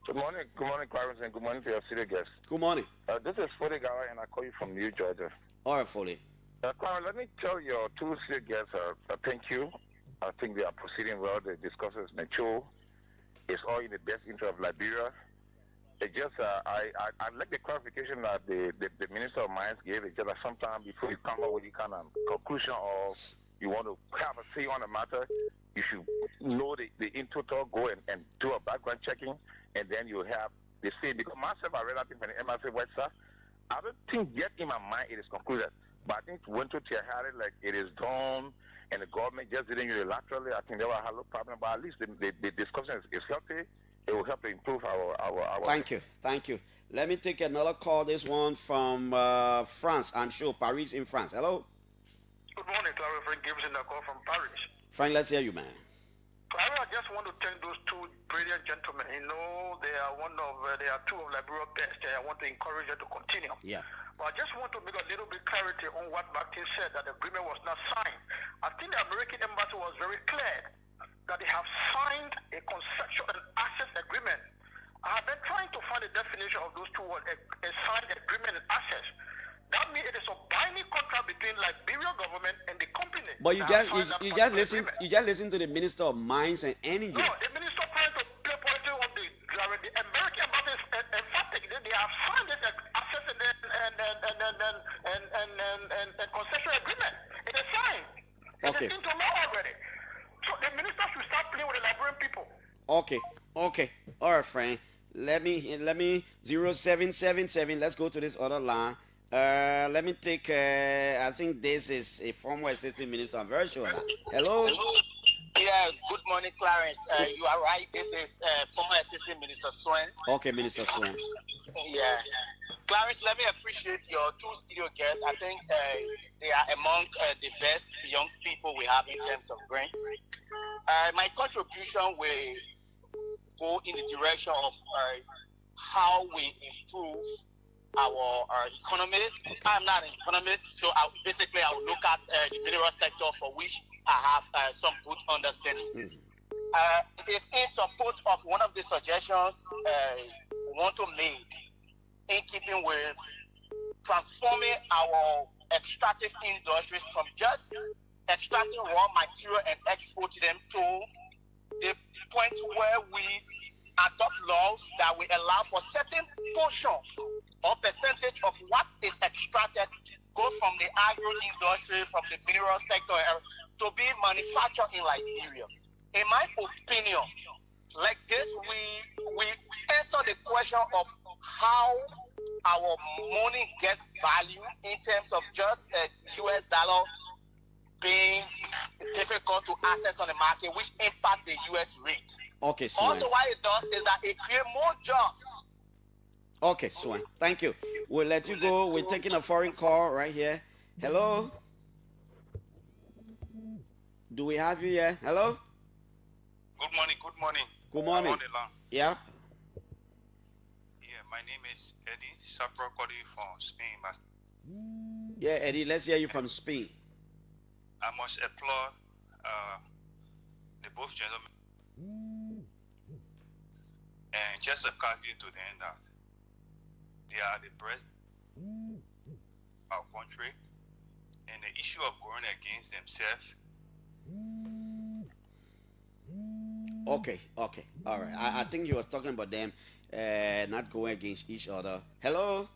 Good morning, Clarence, and good morning to your studio guests.
Good morning.
This is Fodegawa, and I call you from New Georgia.
All right, Foley.
Clarence, let me tell your two studio guests thank you. I think they are proceeding well. The discussion is mature. It's all in the best interest of Liberia. It just, I like the clarification that the Minister of Mines gave. It's just that sometimes before you come up with any kind of conclusion or you want to have a say on the matter, you should know the in total, go and do a background checking, and then you have the say. Because myself, I read that thing from the MRC website. I don't think yet in my mind it is concluded. But I think Wantoe had it like it is done, and the government just did it unilaterally. I think there was a little problem, but at least the discussion is healthy. It will help to improve our.
Thank you. Thank you. Let me take another call. This one from France. I'm sure Paris in France. Hello.
Good morning, Clara. Frank Gibson, I call from Paris.
Frank, let's hear you, man.
Clara, I just want to thank those two brilliant gentlemen. You know, they are two of Liberia best, and I want to encourage them to continue.
Yeah.
But I just want to make a little bit clarity on what Martin said, that the agreement was not signed. I think the American embassy was very clear that they have signed a concession and access agreement. I have been trying to find the definition of those two words, a signed agreement and access. That means it is a binding contract between Liberian government and the company.
But you just listen to the Minister of Mines and Energy.
No, the minister trying to play politics on the American embassy is emphatic. They have signed this access and concession agreement. It is signed.
Okay.
It is into law already. So the minister should start playing with the Liberian people.
Okay. All right, Frank. Let me 0777. Let's go to this other line. Let me take. I think this is a former assistant minister. I'm very sure. Hello.
Yeah, good morning, Clarence. You are right. This is former assistant minister Swen.
Okay, Minister Swen.
Yeah. Clarence, let me appreciate your two studio guests. I think they are among the best young people we have in terms of brains. My contribution will go in the direction of how we improve our economy. Okay. I'm not an economist, so I will look at the mineral sector, for which I have some good understanding. It is in support of one of the suggestions Wantoe made in keeping with transforming our extractive industries from just extracting raw material and exporting them to the point where we adopt laws that will allow for certain portion or percentage of what is extracted go from the agro industry, from the mineral sector to be manufactured in Liberia. In my opinion, like this, we answer the question of how our money gets value in terms of just US dollar being difficult to access on the market, which impact the US rate.
Okay, Swen.
Also, what it does is that it creates more jobs.
Okay, Swen. Thank you. We'll let you go. We're taking a foreign call right here. Hello? Do we have you here? Hello?
Good morning.
Good morning.
I'm on the line.
Yeah?
Yeah, my name is Eddie Sapro Kollie from Spain.
Yeah, Eddie, let's hear you from Spain.
I must applaud the both gentlemen and just a caveat to them that they are the breast of our country, and the issue of going against themselves.
Okay. All right. I think he was talking about them not going against each other. Hello?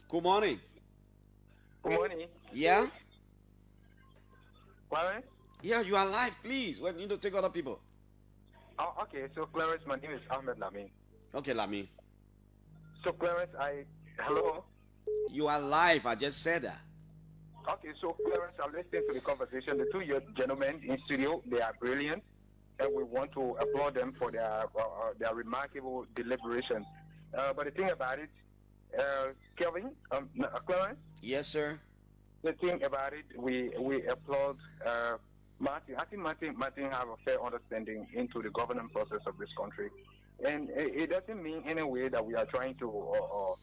Good morning.
Good morning.
Yeah?
Clarence?
Yeah, you are live, please. We need to take other people.
Oh, okay. So, Clarence, my name is Ahmed Lami.
Okay, Lami.
So, Clarence, hello?
You are live. I just said that.
Okay, so, Clarence, I'm listening to the conversation. The two gentlemen in studio, they are brilliant, and we want to applaud them for their remarkable deliberation. But the thing about it, Kelvin, Clarence?
Yes, sir.
The thing about it, we applaud Martin. I think Martin have a fair understanding into the governance process of this country, and it doesn't mean in a way that we are trying to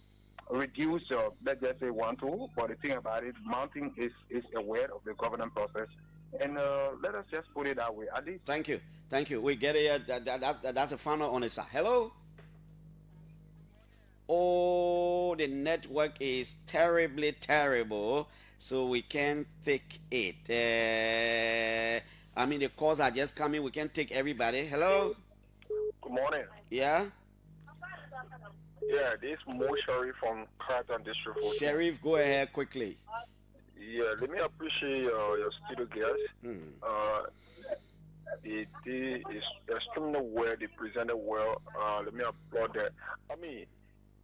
reduce, let's just say Wantoe, but the thing about it, mounting is aware of the governance process. And let us just put it that way. At least.
Thank you. Thank you. We get it. That's a final on it, sir. Hello? Oh, the network is terribly terrible, so we can't take it. I mean, the calls are just coming. We can't take everybody. Hello?
Good morning.
Yeah?
Yeah, this is Mo Sharif from Carlton District 14.
Sheriff, go ahead quickly.
Yeah, let me appreciate your studio guests. They is extremely well. They presented well. Let me applaud that. I mean,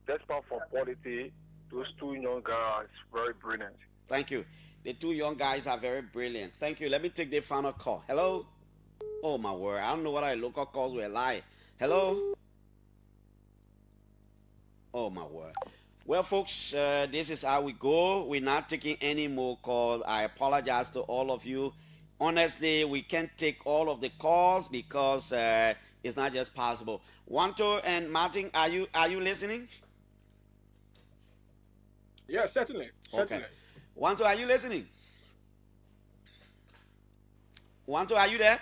despite from quality, those two young guys very brilliant.
Thank you. The two young guys are very brilliant. Thank you. Let me take the final call. Hello? Oh, my word. I don't know what our local calls were like. Hello? Oh, my word. Well, folks, this is how we go. We're not taking any more calls. I apologize to all of you. Honestly, we can't take all of the calls because it's not just possible. Wantoe and Martin, are you listening?
Yeah, certainly.
Okay. Wantoe, are you listening? Wantoe, are you there?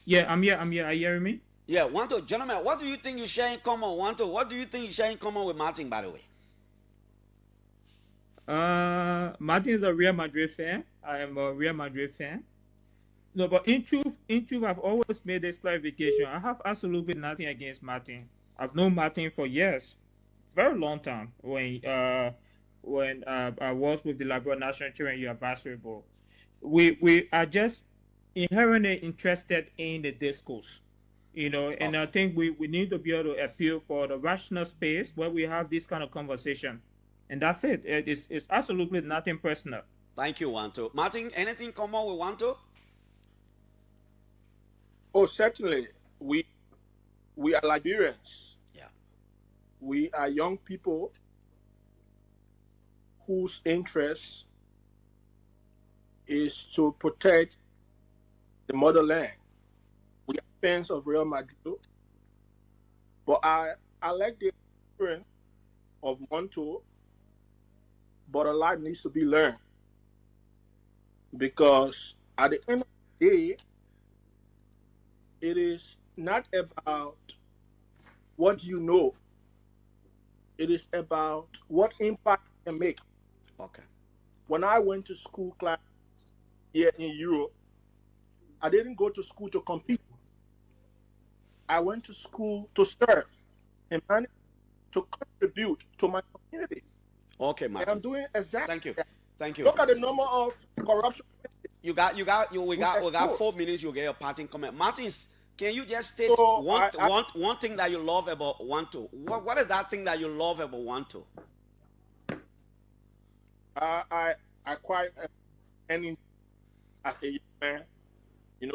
Yeah, I'm here. Are you hearing me?
Yeah, Wantoe, gentlemen, what do you think you share in common? Wantoe, what do you think you share in common with Martin, by the way?
Martin is a Real Madrid fan. I am a Real Madrid fan. No, but in truth, I've always made this clarification. I have absolutely nothing against Martin. I've known Martin for years, very long time. When I was with the Liberia National Children Youth Advisory Board, we are just inherently interested in the discourse, and I think we need to be able to appeal for the rational space where we have this kind of conversation. And that's it. It's absolutely nothing personal.
Thank you, Wantoe. Martin, anything common with Wantoe?
Oh, certainly. We are Liberians.
Yeah.
We are young people whose interest is to protect the motherland. We are fans of Real Madrid. But I like the experience of Wantoe, but a lot needs to be learned. Because at the end of the day, it is not about what you know. It is about what impact you can make.
Okay.
When I went to school class here in Europe, I didn't go to school to compete. I went to school to serve and to contribute to my community.
Okay, Martin.
And I'm doing exactly.
Thank you.
That.
Thank you.
Look at the number of corruption.
We got 4 minutes. You'll get your parting comment. Martin, can you just state one thing that you love about Wantoe? What is that thing that you love about Wantoe?
I quite any as a young man,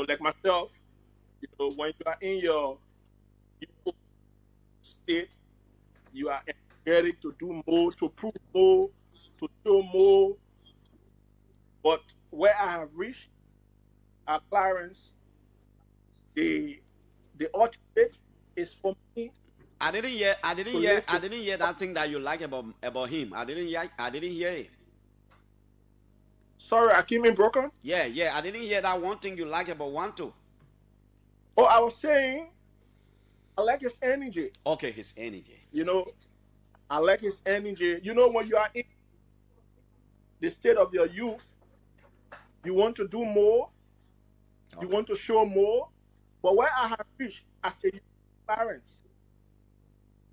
like myself, when you are in your state, you are energetic to do more, to prove more, to show more. But where I have reached, our Clarence, the ultimate is for me.
I didn't hear that thing that you like about him. I didn't hear it.
Sorry, I came in broken.
Yeah. I didn't hear that one thing you like about Wantoe.
Oh, I was saying, I like his energy.
Okay, his energy.
I like his energy. When you are in the state of your youth, you want to do more. Okay. You want to show more. But where I have reached as a parent,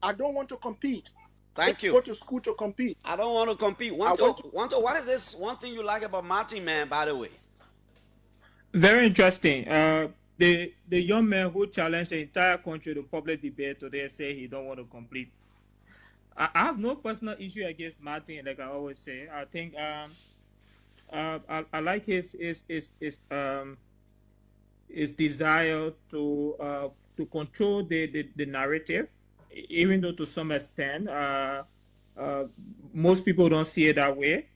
I don't want to compete.
Thank you.
Go to school to compete.
I don't want to compete. Wantoe, what is this one thing you like about Martin, man, by the way?
Very interesting. The young man who challenged the entire country to public debate today say he don't want to compete. I have no personal issue against Martin, like I always say. I think I like his desire to control the narrative, even though to some extent most people don't see it that way.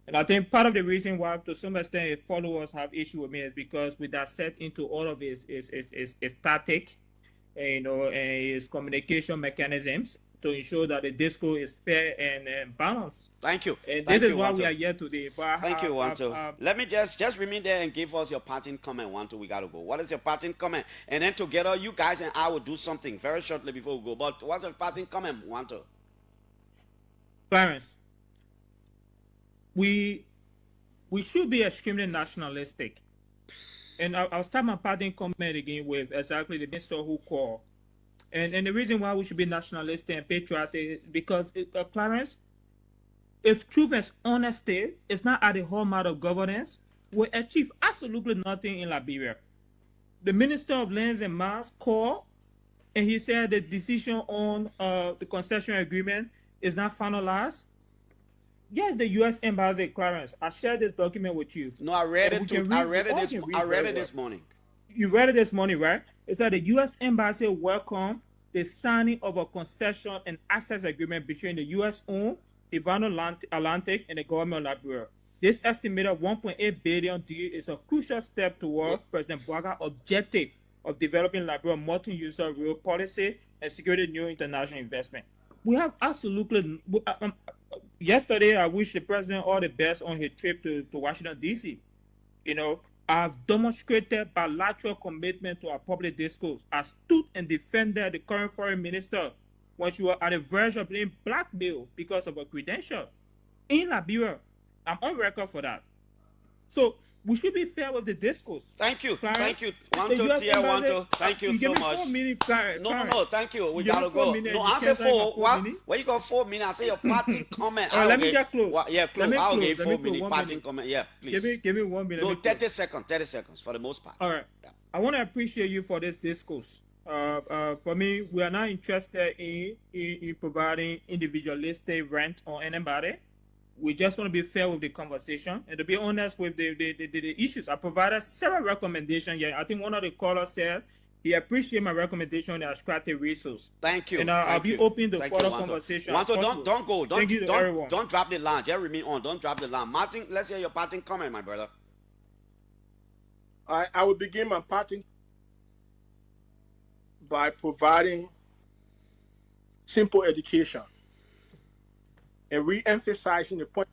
And I think part of the reason why to some extent followers have issue with me is because with that set into all of his tactic, and his communication mechanisms, to ensure that the disco is fair and balanced.
Thank you.
And
Thank
this is
you,
why we
Wantoe.
are here today. But
Thank you, Wantoe. Let me just remain there and give us your parting comment, Wantoe. We gotta go. What is your parting comment? And then together, you guys and I will do something very shortly before we go. But what's your parting comment, Wantoe?
Clarence, we should be extremely nationalistic. And I'll start my parting comment again with exactly the minister who called. And the reason why we should be nationalistic and patriotic is because, Clarence, if truth and honesty is not at the hallmark of governance, we'll achieve absolutely nothing in Liberia. The Minister of Lands and Mines called, and he said the decision on the concession agreement is not finalized. Yes, the U.S. Embassy, Clarence. I shared this document with you.
No, I read it. I read it this morning.
You read it this morning, right? It said the U.S. Embassy welcomed the signing of a concession and access agreement between the U.S.-owned Ivano Atlantic and the government of Liberia. This estimated $1.8 billion deal is a crucial step toward President Bouaga's objective of developing Liberia's multi-user rail policy and securing new international investment. We have absolutely. Yesterday, I wish the president all the best on his trip to Washington, D.C. You know, I've demonstrated bilateral commitment to our public discourse. I stood and defended the current foreign minister when she was at the verge of being blackmailed because of her credential in Liberia. I'm on record for that. So we should be fair with the discourse.
Thank you.
Clarence,
Thank you. Wantoe, Teah, Wantoe. Thank you so much.
4 minutes, Clarence.
No. Thank you. We gotta go. No, I said 4. Where you got 4 minutes? I say your parting comment.
Let me get close.
Yeah, close. I'll give 4 minutes parting comment. Yeah, please.
Give me 1 minute.
No, 30 seconds. 30 seconds for the most part.
All right. Yeah. I want to appreciate you for this discourse. For me, we are not interested in providing individualistic rant on anybody. We just want to be fair with the conversation and to be honest with the issues. I provided several recommendations. Yeah, I think one of the callers said he appreciated my recommendation on the abstracted resource.
Thank you.
And I'll be open to further conversation.
Wantoe, don't go. Don't drop the line. Just remain on. Don't drop the line. Martin, let's hear your parting comment, my brother.
I will begin my parting by providing simple education and re-emphasizing the point.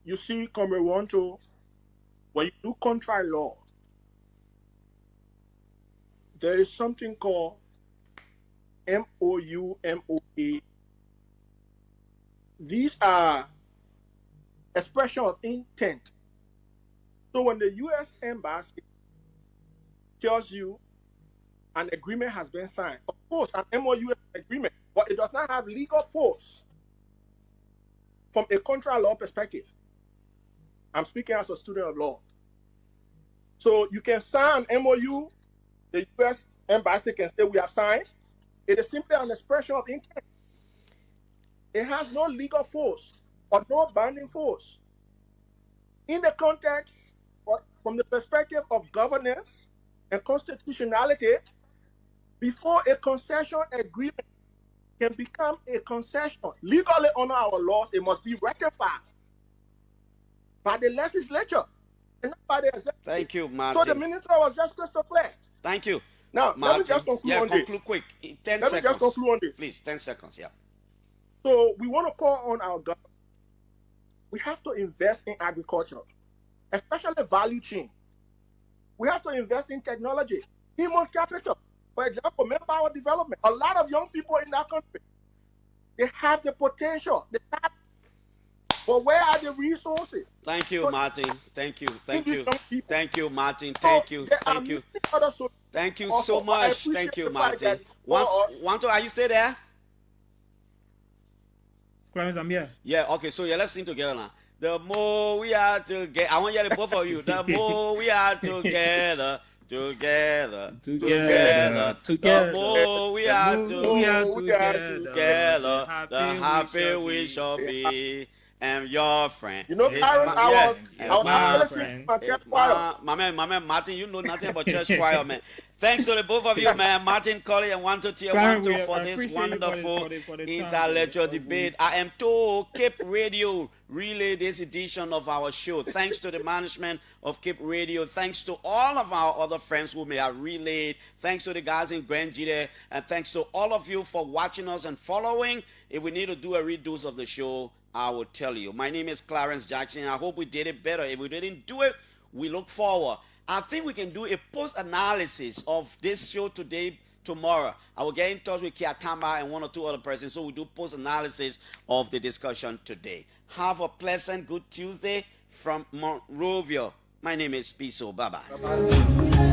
You see, Comrade Wantoe, when you do contract law, there is something called MOU, MOA. These are expression of intent. So when the U.S. Embassy tells you an agreement has been signed, of course, an MOU is an agreement, but it does not have legal force from a contract law perspective. I'm speaking as a student of law. So you can sign an MOU, the U.S. Embassy can say we have signed. It is simply an expression of intent. It has no legal force or no binding force. In the context, or from the perspective of governance and constitutionality, before a concession agreement can become a concession legally under our laws, it must be ratified by the legislature and not by the executive.
Thank you, Martin.
So the minister was just crystal clear.
Thank you.
Now,
Martin,
let me just conclude on
conclude
this.
quick. 10
let
seconds.
me just conclude on this.
Please, 10 seconds, yeah.
So we want to call on our government. We have to invest in agriculture, especially value chain. We have to invest in technology, human capital. For example, manpower development. A lot of young people in that country, they have the potential, the talent, but where are the resources?
Thank you, Martin. Thank you. Thank you. Thank you, Martin.
So
Thank you. Thank you.
So
Thank you
also,
so much. Thank you, Martin. Wantoe, are you still there?
Clarence, I'm here.
Yeah, okay, so yeah, let's sing together now. The more we are together, I want to hear the both of you. The more we are together, together. The more we are together, the happy we shall be. am your friend.
You know,
It's
Clarence,
my- yes,
I was
my
actually
friend.
singing my church choir.
my man, Martin, you know nothing about church choir, man. Thanks to the both of you, man, Martin, Kollie, and Wantoe, Teah,
Clarence,
Wantoe, for
I
this
appreciate you
wonderful
for the time,
intellectual
bro.
debate. I am told Cape Radio relay this edition of our show. Thanks to the management of Cape Radio. Thanks to all of our other friends who may have relayed. Thanks to the guys in Grand Gide. And thanks to all of you for watching us and following. If we need to do a redo of the show, I will tell you. My name is Clarence Jackson. I hope we did it better. If we didn't do it, we look forward. I think we can do a post-analysis of this show today, tomorrow. I will get in touch with Kiatamba and one or two other persons, so we do post-analysis of the discussion today. Have a pleasant, good Tuesday from Monrovia. My name is Piso. Bye-bye.
Bye-bye.